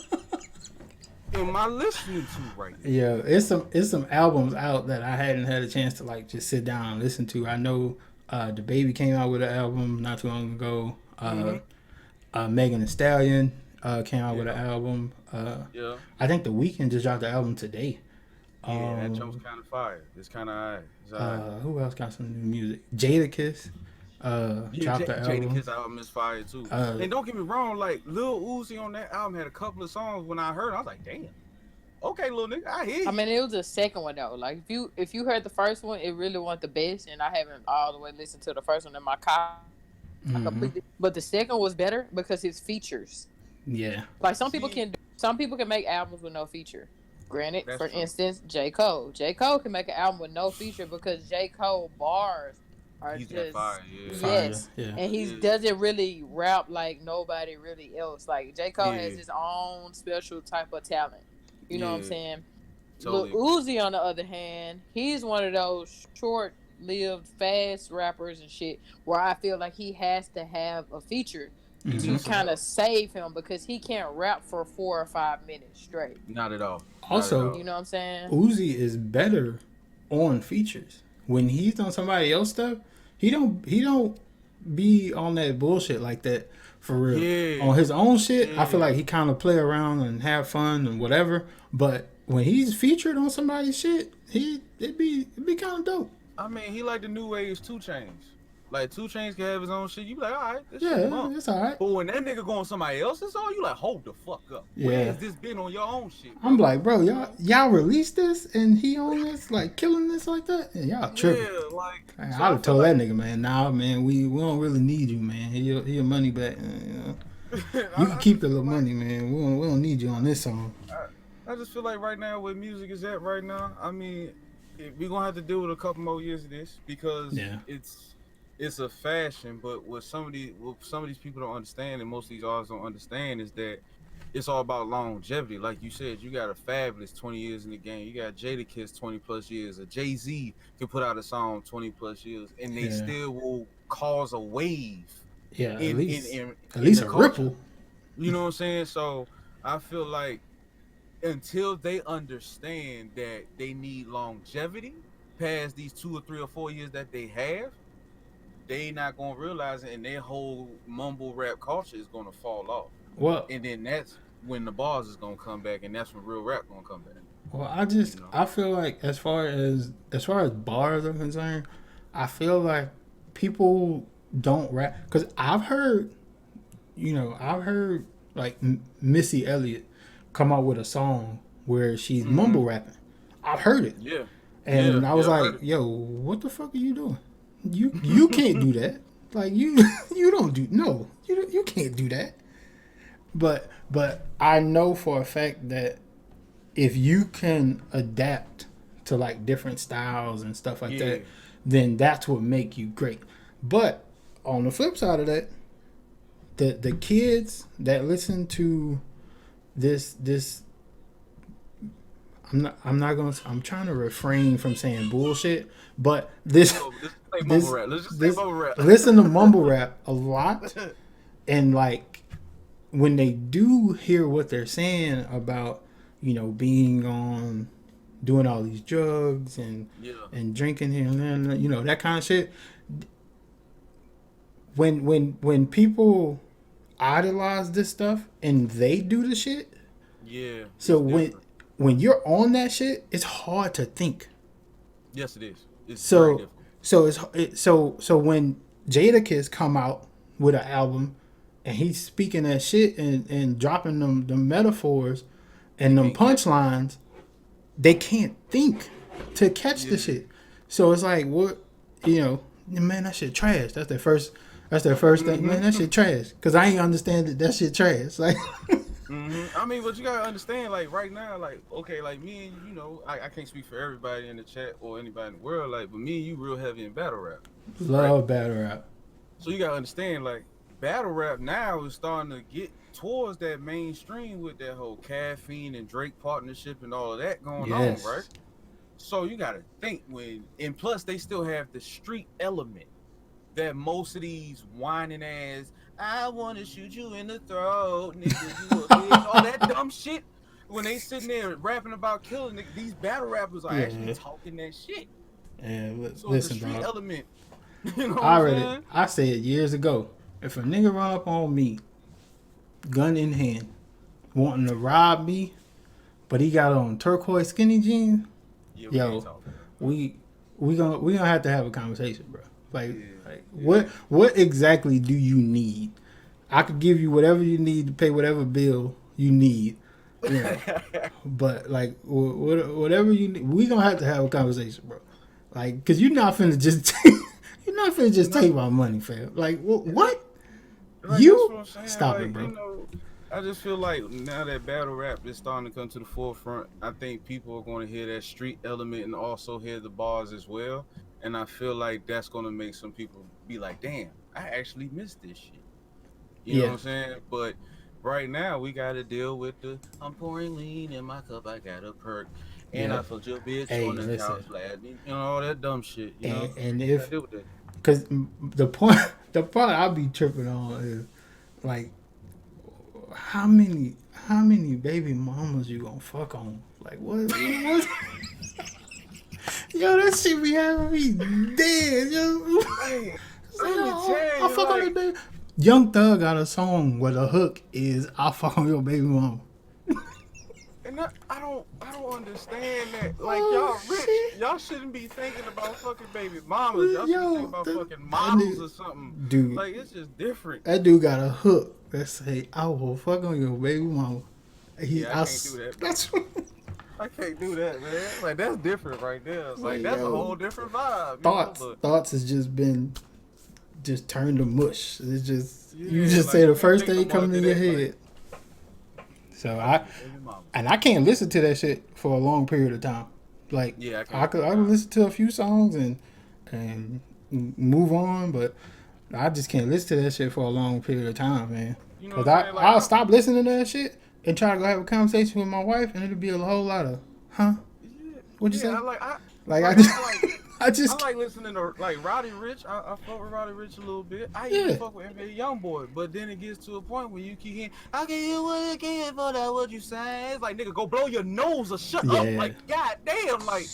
am I listening to right now?" Yeah, it's some albums out that I hadn't had a chance to like just sit down and listen to. I know the Baby came out with an album not too long ago. Megan Thee Stallion came out with an album. I think The Weeknd just dropped the album today. That jump's kind of fire. It's kind of alright. Who else got some new music? Jadakiss dropped the album. Jadakiss album is fire too. And don't get me wrong, like Lil Uzi on that album had a couple of songs. When I heard it, I was like, damn. Okay, little nigga, I hear you. I mean, it was the second one though. Like if you heard the first one, it really wasn't the best, and I haven't all the way listened to the first one in my car. But the second was better because his features. Yeah. Like some people can make albums with no feature. Granted, for instance, J. Cole. J. Cole can make an album with no feature because J. Cole bars are just fire, yes, yeah. And he doesn't really rap like nobody really else. Like J. Cole has his own special type of talent. You know what I'm saying? Totally. Lil Uzi, on the other hand, he's one of those short-lived, fast rappers and shit where I feel like he has to have a feature to kind of save him because he can't rap for 4 or 5 minutes straight. Not at all. Also, you know what I'm saying? Uzi is better on features. When he's on somebody else's stuff, he don't be on that bullshit like that for real. Yeah. On his own shit, I feel like he kind of play around and have fun and whatever. But when he's featured on somebody's shit, it'd be kind of dope. I mean, he like the new age 2 Chainz. Like 2 Chainz can have his own shit. You be like, all right, this shit bump. It's all right. But when that nigga go on somebody else's song, you like, hold the fuck up. Where has this been on your own shit? Bro? I'm like, bro, y'all released this and he on this, like killing this like that? Yeah, y'all tripping. Yeah, like I'd have told that nigga, man, nah, man, we don't really need you, man. He your money back. You can keep the little money, man. We don't need you on this song. I just feel like right now where music is at right now, I mean, we're gonna have to deal with a couple more years of this because it's a fashion. But what some of these people don't understand, and most of these artists don't understand, is that it's all about longevity. Like you said, you got a Fabulous 20 years in the game. You got Jadakiss 20 plus years. A Jay-Z can put out a song 20 plus years, and they still will cause a wave. Yeah, at least a ripple. You know what I'm saying? So I feel like until they understand that they need longevity past these 2 or 3 or 4 years that they have, they not gonna realize it, and their whole mumble rap culture is gonna fall off. Well, and then that's when the bars is gonna come back, and that's when real rap gonna come back. Well, I feel like as far as bars are concerned, I feel like people don't rap because I've heard like Missy Elliott come out with a song where she's mumble rapping. I've heard it. Yeah. And I was like, yo, what the fuck are you doing? You can't do that. Like you don't do you can't do that. But I know for a fact that if you can adapt to like different styles and stuff like that, then that's what make you great. But on the flip side of that, the kids that listen to this I'm trying to refrain from saying bullshit, but listen to mumble rap a lot, and like when they do hear what they're saying about, being on doing all these drugs and drinking and that kind of shit, when people idolize this stuff and they do the shit, so when you're on that shit, it's hard to think. Yes, it is. It's so when Jadakiss come out with an album and he's speaking that shit and dropping them metaphors and them punchlines, they can't think to catch the shit. So it's like, what, man, that shit trash. That's their first thing, man. That shit trash. Cause I ain't understand that shit trash. Like, I mean, but you gotta understand, like right now, like okay, like me and I can't speak for everybody in the chat or anybody in the world, like, but me and you real heavy in battle rap. Love battle rap. So you gotta understand, like, battle rap now is starting to get towards that mainstream with that whole Caffeine and Drake partnership and all of that going on, right? So you gotta think and plus they still have the street element that most of these whining ass, I want to shoot you in the throat, nigga, you a bitch, all that dumb shit. When they sitting there rapping about killing niggas, these battle rappers are actually talking that shit. And so listen, the street dog, element, I said years ago, if a nigga run up on me, gun in hand, wanting to rob but he got on turquoise skinny jeans, we gonna have to have a conversation, bro. Like, what exactly do you need? I could give you whatever you need to pay whatever bill you need. But like whatever you need, we gonna have to have a conversation, bro. Like, cause you're not finna just take my money, fam. Like, what? Like, Stop like, it, bro. I just feel like now that battle rap is starting to come to the forefront, I think people are going to hear that street element and also hear the bars as well. And I feel like that's going to make some people be like, damn, I actually missed this shit. You know what I'm saying? But right now, we got to deal with I'm pouring lean in my cup, I got a perk. And I felt your bitch on the couch laughing. All that dumb shit. And if, because the part I be tripping on is, like, how many baby mamas you gonna fuck on? Like, what? Yo, that shit be having me dead, yo. It's Let me tell I you, fuck on like, this baby. Young Thug got a song where the hook is "I fuck on your baby mama." and I don't understand that. Like, Oh, y'all rich, shit. y'all shouldn't be thinking about fucking baby mamas. Y'all should be thinking about fucking models or something. Dude, Like, it's just different. that dude got a hook that say "I will fuck on your baby mama." Yeah, I can't do that. That's I can't do that, man. Like, that's different right there. Like, that's a whole different vibe. Thoughts has just been turned to mush. It's just you Yeah, just like, say the you first think thing about coming to that, your like- head. So I can't listen to that shit for a long period of time. Like Yeah, I could listen to a few songs and move on, but I just can't listen to that shit for a long period of time, man. You know Cause what I'm saying? Like, I'll stop listening to that shit and try to go have a conversation with my wife, and it'll be a whole lot of, huh? What'd you say? I just I like listening to like Roddy Ricch. I fuck with Roddy Ricch a little bit. I Yeah. even fuck with NBA Youngboy, but then it gets to a point where you keep hearing, "I can hear what again for that what you say." It's like, nigga, go blow your nose or shut up. Yeah. Like, goddamn, like.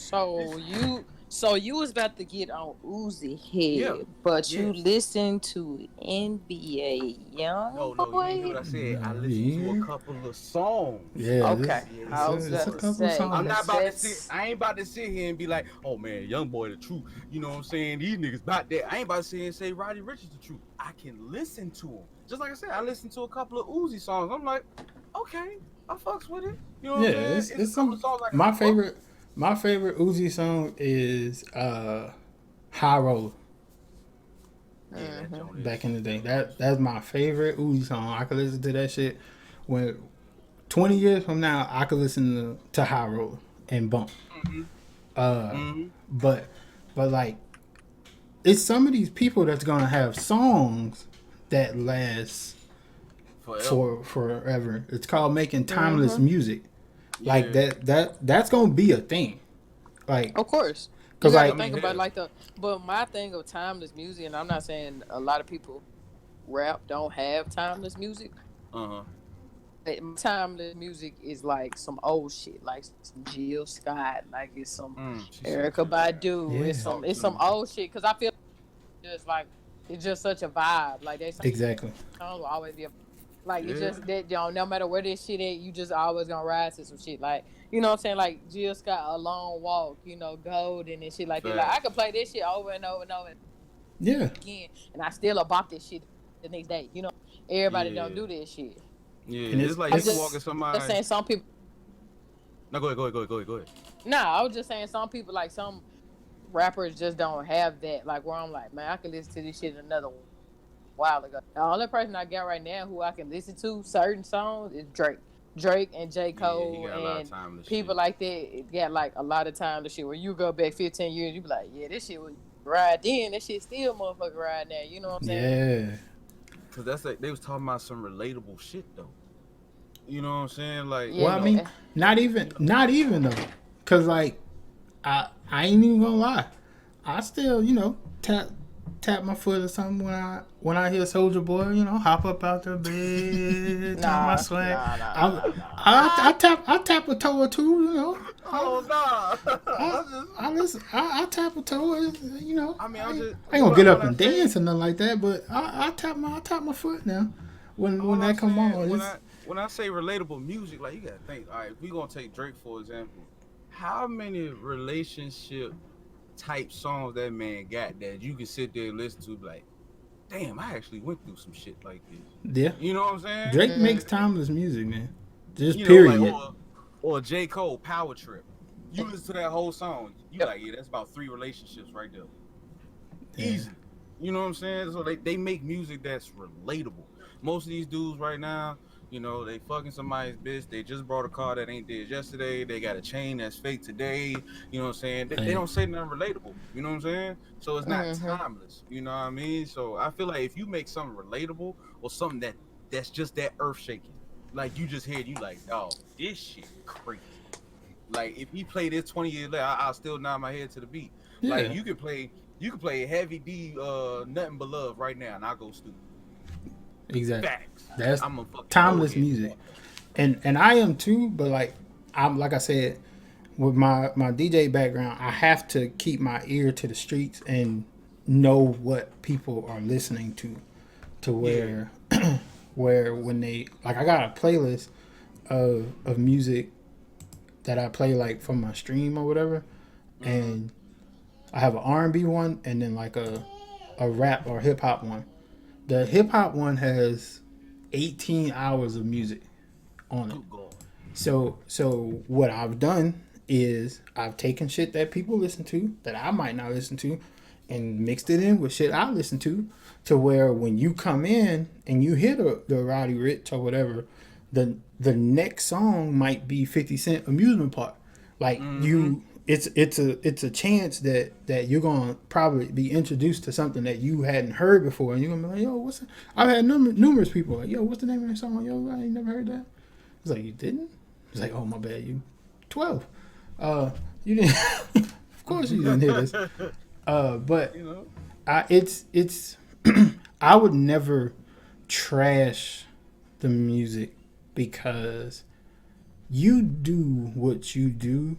So you was about to get on Uzi head, Yeah. but you Yeah. listened to NBA Young No, Boy? you didn't hear what I said. I listened to Yeah. a couple of songs. yeah. Okay, I was it's a about to couple say. songs. I'm not about to That's- sit. I ain't about to sit here and be like, "Oh man, Young Boy the truth." You know what I'm saying? These niggas about that. I ain't about to sit here and say Roddy Ricch is the truth. I can listen to him. Just like I said, I listened to a couple of Uzi songs. I'm like, okay, I fucks with it. You know what Yeah, I'm saying? it's a couple some. of songs I can My fuck with. favorite Uzi song is "High Roller." Yeah, that joint is- Back in the day, that's my favorite Uzi song. I could listen to that shit when 20 years from now. I could listen to High Roller and bump. But like, it's some of these people that's gonna have songs that last forever. It's called making timeless music. Like that's gonna be a thing. Like, Of course. Cause You gotta like- think about but my thing of timeless music, and I'm not saying a lot of people rap don't have timeless music. Uh-huh. But timeless music is like some old shit, like some Jill Scott, like it's some Erica Badu, Yeah. it's some old shit. Cause I feel it's just such a vibe. Like they exactly. songs will always be it's just that no matter where this shit at, you just always gonna rise to some shit. Like, you know what I'm saying? Like Jill Scott, A Long Walk, Golden and shit like that. Like I could play this shit over and over and over Yeah. again, and I still bop this shit the next day. Everybody don't do this shit. Yeah, And it's like you walking somebody. I'm saying some people. No, go ahead. Nah, I was just saying some people, like some rappers, just don't have that. Like where I'm like, man, I can listen to this shit another while ago. The only person I got right now who I can listen to certain songs is Drake. Drake and J. Cole and people like that got like a lot of time to shit. Where you go back 15 years, you be like, yeah, this shit was ride then. This shit still motherfucker ride now. You know what I'm saying? Yeah. Cause that's like they was talking about some relatable shit though. You know what I'm saying? Like, Yeah, Well, I mean, not even though, cause like, I ain't even gonna lie, I still tap my foot or something when I hear Soulja Boy, hop up out the bed, tap my swag. I tap a toe or two, oh nah. I tap a toe, I mean, I ain't gonna get up and dance or nothing like that, but I tap my foot now when that come on. When I say relatable music, like you gotta think, all right, if we gonna take Drake for example, how many relationship type songs that man got that you can sit there and listen to, like, damn, I actually went through some shit like this. Yeah. You know what I'm saying? Drake makes timeless music, man. Just period. Like, or J. Cole, Power Trip. You listen to that whole song, you like, yeah, that's about 3 relationships right there. Yeah. Easy. You know what I'm saying? So they make music that's relatable. Most of these dudes right now, they fucking somebody's bitch. They just brought a car that ain't theirs yesterday. They got a chain that's fake today. You know what I'm saying? They don't say nothing relatable. You know what I'm saying? So it's not timeless. You know what I mean? So I feel like if you make something relatable or something that's just that earth shaking, like you just heard, you like, oh, this shit crazy. Like if he played this 20 years later, I'll still nod my head to the beat. Yeah. Like you could play Heavy D, Nothing But Love right now, and I'll go stupid. Exactly. Facts. That's I'm a fucking timeless old head. music. And I am too, but like I said, with my DJ background, I have to keep my ear to the streets and know what people are listening to where where when they like I got a playlist of music that I play like from my stream or whatever, and I have an R&B one and then like a rap or hip hop one. The hip hop one has 18 hours of music on it. So what I've done is I've taken shit that people listen to that I might not listen to and mixed it in with shit I listen to where when you come in and you hear the Roddy Ricch or whatever, the next song might be 50 Cent Amusement Park. Like it's a chance that you're gonna probably be introduced to something that you hadn't heard before, and you're gonna be like, yo, what's that? I've had numerous people like, yo, what's the name of that song? Yo, I ain't never heard that. It's like, you didn't? It's like, oh my bad, you 12. You didn't. Of course you didn't hear this. But it's I would never trash the music because you do what you do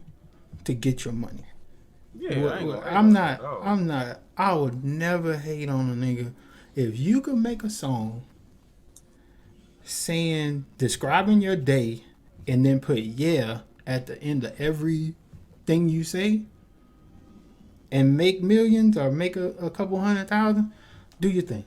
to get your money. Yeah, I would never hate on a nigga if you could make a song describing your day and then put yeah at the end of every thing you say and make millions or make a couple 100,000, do your thing.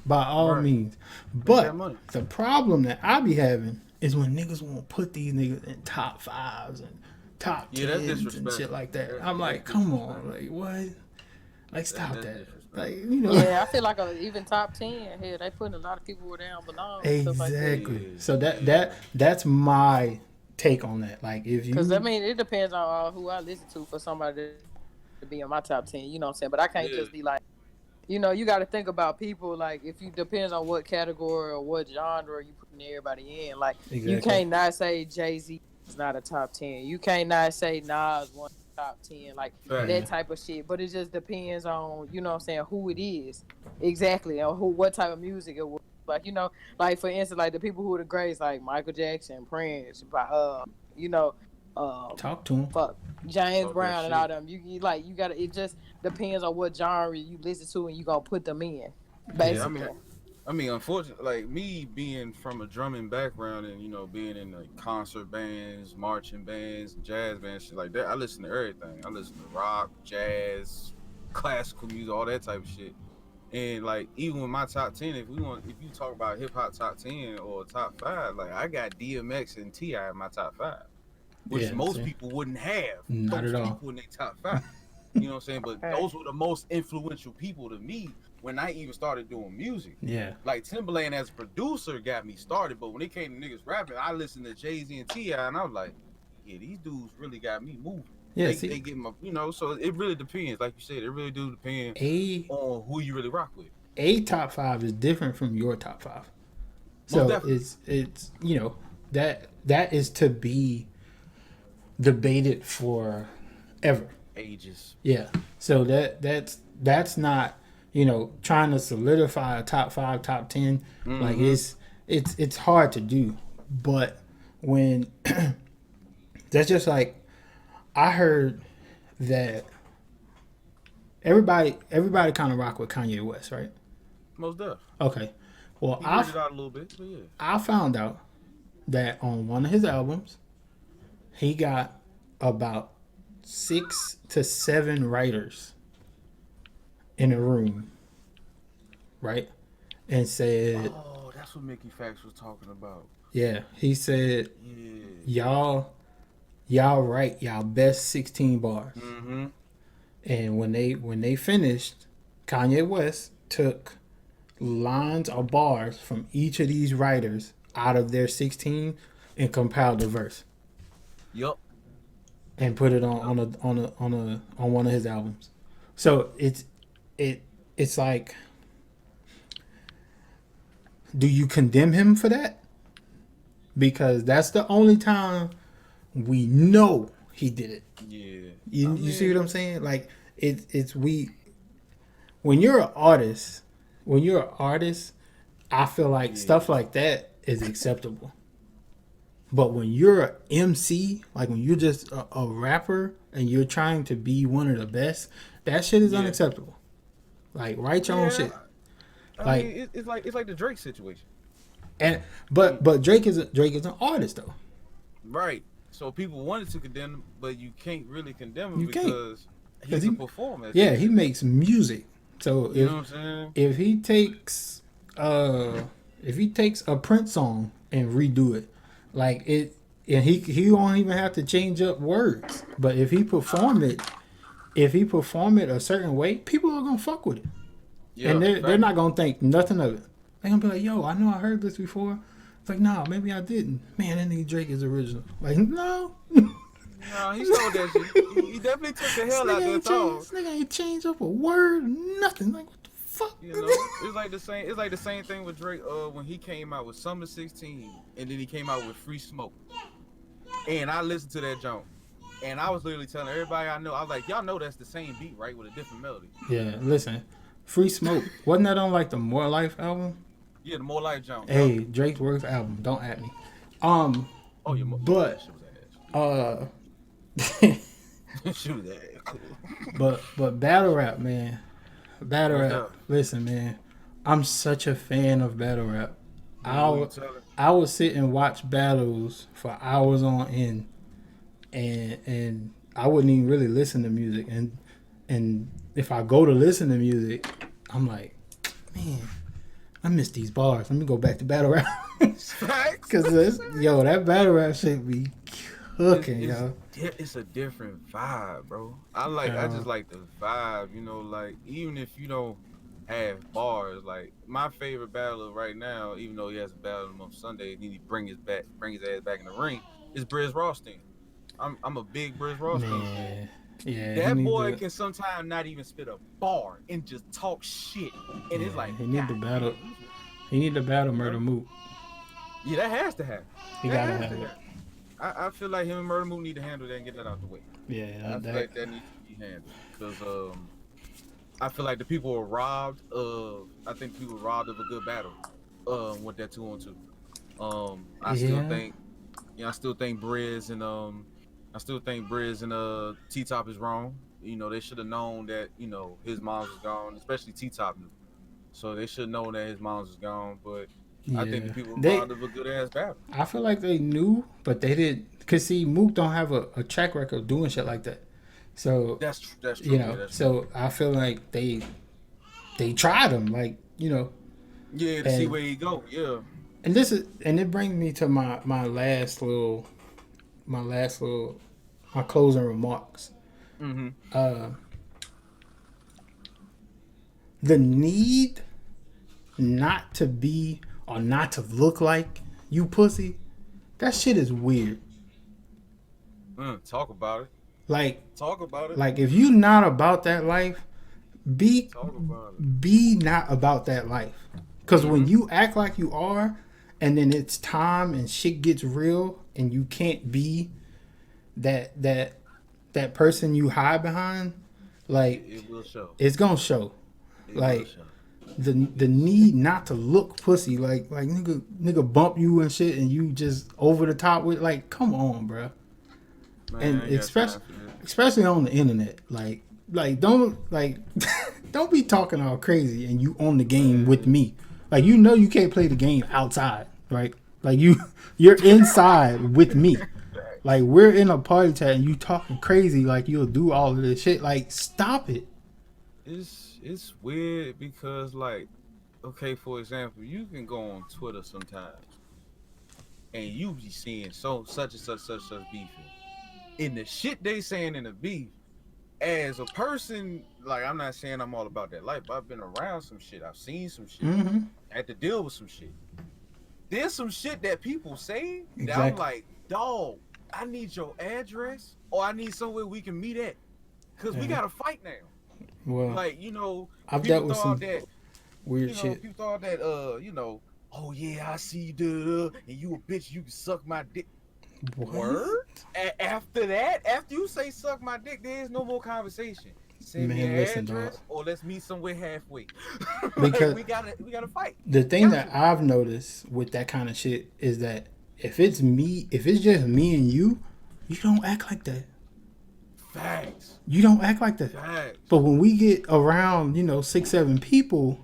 By all means. But the problem that I be having is when niggas want to put these niggas in top 5s and top 10s and shit like that. I'm like, come on, like what? Like stop that. Like, you know. Yeah, I feel like even top 10 here, they putting a lot of people where they don't belong. Exactly. Like so that's my take on that. Like if you, because I mean it depends on who I listen to for somebody to be in my top 10. You know what I'm saying? But I can't just be like, you know, you got to think about people. Like if you depends on what category or what genre you putting everybody in. Like you can't not say Jay-Z is not a top 10. You can't not say Nas one top 10. Like that type of shit. But it just depends on, you know what I'm saying, who it is exactly, or what type of music it was. Like, you know, like for instance, like the people who are the greats, like Michael Jackson, Prince, you know, talk to him. Fuck James Brown and all them. You gotta. It just depends on what genre you listen to and you gonna put them in. Basically. Yeah, I mean, unfortunately, like me being from a drumming background and, you know, being in like concert bands, marching bands, jazz bands, shit like that, I listen to everything. I listen to rock, jazz, classical music, all that type of shit. And like even with my top 10, if you talk about hip hop top 10 or top 5, like I got DMX and T.I. in my top 5, which most people wouldn't have. Not at all. People in their top 5. You know what I'm saying? But those were the most influential people to me when I even started doing music. Yeah. Like Timbaland as a producer got me started, but when it came to niggas rapping, I listened to Jay-Z and T.I. and I was like, yeah, these dudes really got me moving. Yeah, they get my, you know, so it really depends. Like you said, it really do depend on who you really rock with. A top 5 is different from your top 5. So it's you know, that is to be debated for ever. Ages. Yeah. So that's not, you know, trying to solidify a top 5, top 10. Mm-hmm. Like it's hard to do. But when that's just like, I heard that everybody kind of rock with Kanye West, right? Most definitely. Okay. Well, I it out a little bit, but yeah. I found out that on one of his albums, he got about 6 to 7 writers in a room, right? And said, "Oh, that's what Mickey Fax was talking about." Yeah, he said, "Y'all write y'all best 16 bars." Mm-hmm. And when they finished, Kanye West took lines or bars from each of these writers out of their 16 and compiled a verse. Yup. And put it on one of his albums. So it's like, do you condemn him for that? Because that's the only time we know he did it. Yeah. You see what I'm saying? Like when you're an artist, I feel like stuff like that is acceptable. But when you're an MC, like when you're just a rapper and you're trying to be one of the best, that shit is unacceptable. Like, write your own shit. I mean, it's like the Drake situation. And but Drake is an artist though. Right. So people wanted to condemn him, but you can't really condemn him You can't. because he's a performer. Yeah, he makes music. So You know what I'm saying? if he takes a Prince song and redo it, like it, and he won't even have to change up words. But if he perform it a certain way, people are gonna fuck with it. Yeah, And they're not gonna think nothing of it. They're gonna be like, yo, I know I heard this before. It's like, nah, maybe I didn't. Man, that nigga Drake is original. Like, no. No, he stole that shit. He definitely took the hell out of that song. This nigga ain't changed up a word, nothing. Like, what the fuck? You know, it's like the same thing with Drake. When he came out with Summer 16, and then he came out with Free Smoke, and I listened to that joint, and I was literally telling everybody I know, I was like, y'all know that's the same beat, right, with a different melody. Yeah, listen, Free Smoke wasn't that on like the More Life album? Yeah, the More Life joint. Hey, Drake's worst album. Don't at me. But shoot that. Cool. but battle rap, man. Battle rap. Listen, man. I'm such a fan of battle rap. I would sit and watch battles for hours on end, and I wouldn't even really listen to music. And if I go to listen to music, I'm like, man, I miss these bars. Let me go back to battle rap. Because that battle rap shit be cooking, yo. It's a different vibe, bro. I just like the vibe, you know, like even if you don't have bars, like my favorite battler right now, even though he has a battle on Sunday, and he bring his ass back in the ring, is Briz Rawsteen. I'm a big Briz Rawsteen fan. Yeah, that boy can sometimes not even spit a bar and just talk shit, and it's like he need to battle. He need to battle Murder Mook. Yeah, that has to happen. He gotta have it. I feel like him and Murder Mook need to handle that and get that out the way. Yeah, I feel like that needs to be handled because I feel like the people were robbed of. I think people were robbed of a good battle. With that 2-on-2. I still think Briz and T-Top is wrong. You know, they should have known that, you know, his mom's was gone, especially T-Top knew. So they should know that his mom's was gone, but I think the people were robbed of a good ass battle. I feel like they knew, but they didn't. Cause see, Mook don't have a track record of doing shit like that. So that's true. You know, that's so true. I feel like they tried him, like, you know. Yeah, to see where he go. Yeah. And it brings me to my closing remarks. Mm-hmm. The need not to be or not to look like you pussy, that shit is weird. Talk about it. Talk about it. Like, if you not about that life, be not about that life. Because when you act like you are, and then it's time and shit gets real, and you can't be that person you hide behind, like, it will show. It's gonna show. The need not to look pussy, like nigga bump you and shit, and you just over the top with, like, come on, bro. Man, and especially on the internet, like don't don't be talking all crazy and you on the game with me. Like, you know you can't play the game outside, right? Like, you're inside with me. Like, we're in a party chat and you talking crazy like you'll do all of this shit. Like, stop it. It's weird because, like, okay, for example, you can go on Twitter sometimes and you be seeing such and such beefing. And the shit they saying in the beef, as a person, like, I'm not saying I'm all about that life, but I've been around some shit. I've seen some shit. Mm-hmm. I had to deal with some shit. There's some shit that people say that Exactly. I'm like, dog, I need your address or I need somewhere we can meet at. Because we got to fight now. Well, like, you know, I've dealt with some weird shit. People thought that, you know, oh yeah, I see you, and you a bitch, you can suck my dick. What? Word? After that, after you say suck my dick, there is no more conversation. Send me your address, or let's meet somewhere halfway. Because we gotta fight. The thing that I've noticed with that kind of shit is that if it's just me and you don't act like that. Facts. You don't act like that. Facts. But when we get around, 6, 7 people,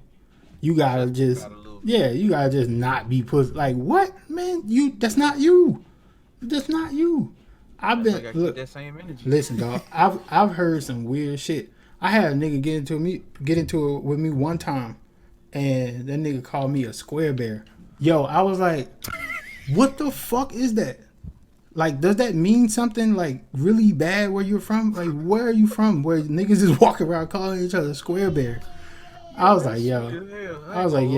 you gotta just, you gotta just not be put like, what, man? That's not you. That's not you. I've been look. That same energy. Listen, dog. I've heard some weird shit. I had a nigga get into it with me one time, and that nigga called me a square bear. Yo, I was like, what the fuck is that? Like, does that mean something like really bad where you're from? Like, where are you from? Where niggas just walk around calling each other square bear? I was like, yo. I was like,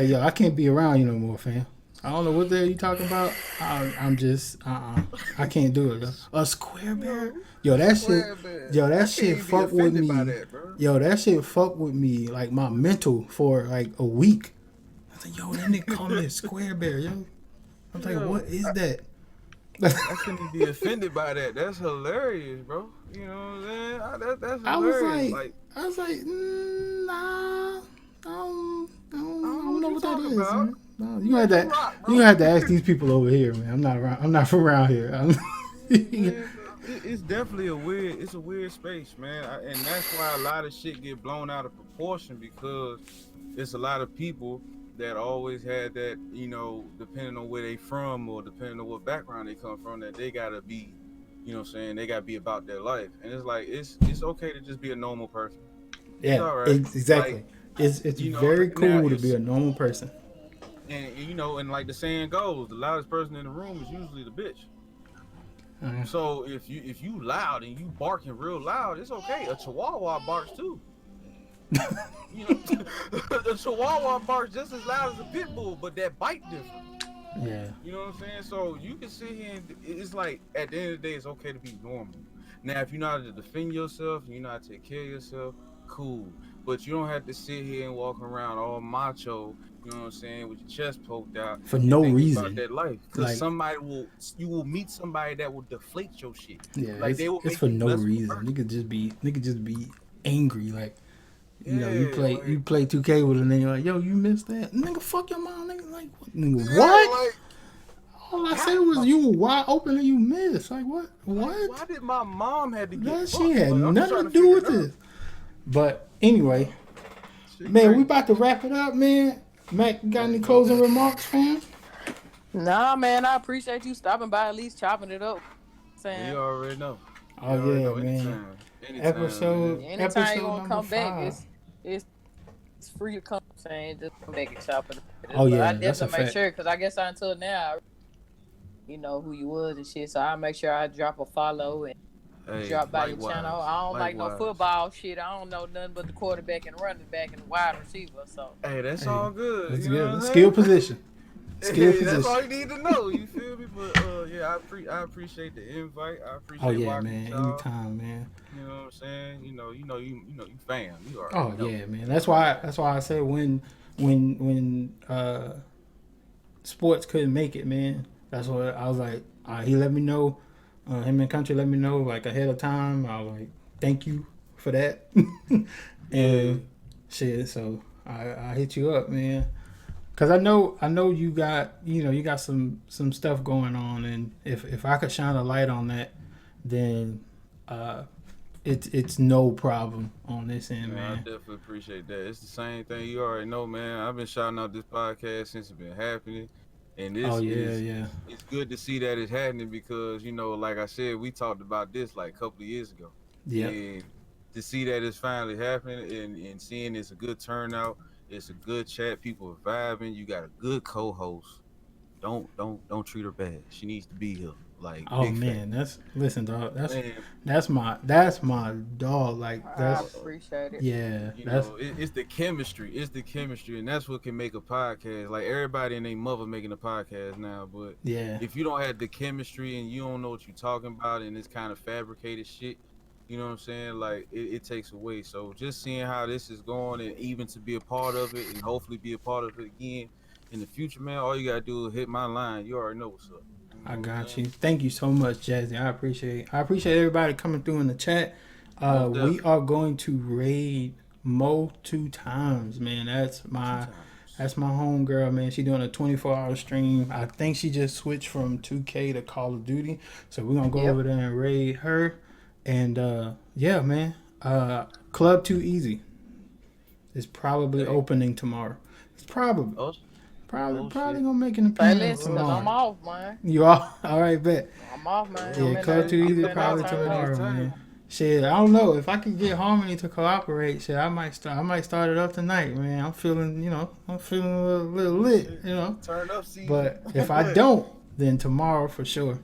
yo, I can't be around you no more, fam. I don't know what the hell you talking about. I'm just, I can't do it. A square bear? Yo, that shit fuck with me. Yo, that shit fuck with me, like my mental for like a week. I was like, yo, that nigga called me a square bear, yo. I was like, what is that? I couldn't be offended by that. That's hilarious, bro. You know what I'm saying? That's hilarious. I was like, nah, I don't know what that is. Man. No, you gonna have to ask these people over here, man. I'm not from around here. It's definitely a weird space, man. And that's why a lot of shit get blown out of proportion, because it's a lot of people that always had that, depending on where they from or depending on what background they come from, that they gotta be, they gotta be about their life. And it's like, it's okay to just be a normal person. Yeah, right. Exactly. Like, it's very cool to be a normal person. And and like the saying goes, the loudest person in the room is usually the bitch. So if you loud and you barking real loud, it's okay. A chihuahua barks too. A chihuahua barks just as loud as a pit bull, but that bite different. Yeah. You know what I'm saying? So you can sit here and it's like, at the end of the day, it's okay to be normal. Now, if you know how to defend yourself, you know how to take care of yourself, cool. But you don't have to sit here and walk around all macho, you know what I'm saying, with your chest poked out for no reason. About that life, because you will meet somebody that will deflate your shit. Yeah, like it's for no reason. You could just be angry, like. You play 2K with a nigga, like, yo, you missed that, nigga. Fuck your mom, nigga. Like, nigga, what? Like, all I said was you were wide open and you missed. Like, what? What? Why did my mom have to get? That shit had nothing to do with this. But anyway, man, we about to wrap it up, man. Mac, you got any closing remarks, fam? Nah, man, I appreciate you stopping by, at least chopping it up. You already know. Oh yeah, man. Episode you gonna come back, it's free to come. Saying just come back and chop it. Oh yeah, I definitely make sure, because I guess until now, you know who you was and shit. So I make sure I drop a follow and drop by your channel. I don't like no football shit. I don't know nothing but the quarterback and running back and the wide receiver. So that's all good. That's good. Skill position. That's all you need to know. You feel me? But I appreciate the invite. I appreciate. Man. Anytime, man. You know what I'm saying? You fam. You are. Oh yeah, man. That's why I said when sports couldn't make it, man. That's what I was like. He let me know. Him and Country let me know like ahead of time. I was like, thank you for that. And shit. So I hit you up, man. Cause I know you got some stuff going on, and if I could shine a light on that, then it's no problem on this end, man. I definitely appreciate that. It's the same thing. You already know, man. I've been shouting out this podcast since it's been happening, and it's good to see that it's happening, because like I said, we talked about this like a couple of years ago. Yeah. And to see that it's finally happening and seeing it's a good turnout. It's a good chat. People are vibing. You got a good co-host. Don't treat her bad. She needs to be here. Like, oh man, listen, dog. That's my dog. Like, I appreciate it. Yeah, it's the chemistry. It's the chemistry, and that's what can make a podcast. Like, everybody and their mother making a podcast now, but if you don't have the chemistry and you don't know what you're talking about, and it's kind of fabricated shit. You know what I'm saying? Like, it takes away. So just seeing how this is going, and even to be a part of it, and hopefully be a part of it again in the future, man, all you got to do is hit my line. You already know what's up. I got you. Thank you so much, Jazzy. I appreciate everybody coming through in the chat. We are going to raid Mo 2 times, man. That's my homegirl, man. She doing a 24-hour stream. I think she just switched from 2K to Call of Duty. So we're going to go over there and raid her. And yeah, man. Club Too Easy is probably opening tomorrow. It's probably gonna make an Hey, appearance listen, 'cause I'm tomorrow. off, man. You all right? Bet. I'm off, man. Yeah, Club Too Easy probably tomorrow, man. Shit, I don't know if I can get Harmony to cooperate. Shit, I might start it up tonight, man. I'm feeling, a little lit, Turn up, season. But if I don't, then tomorrow for sure.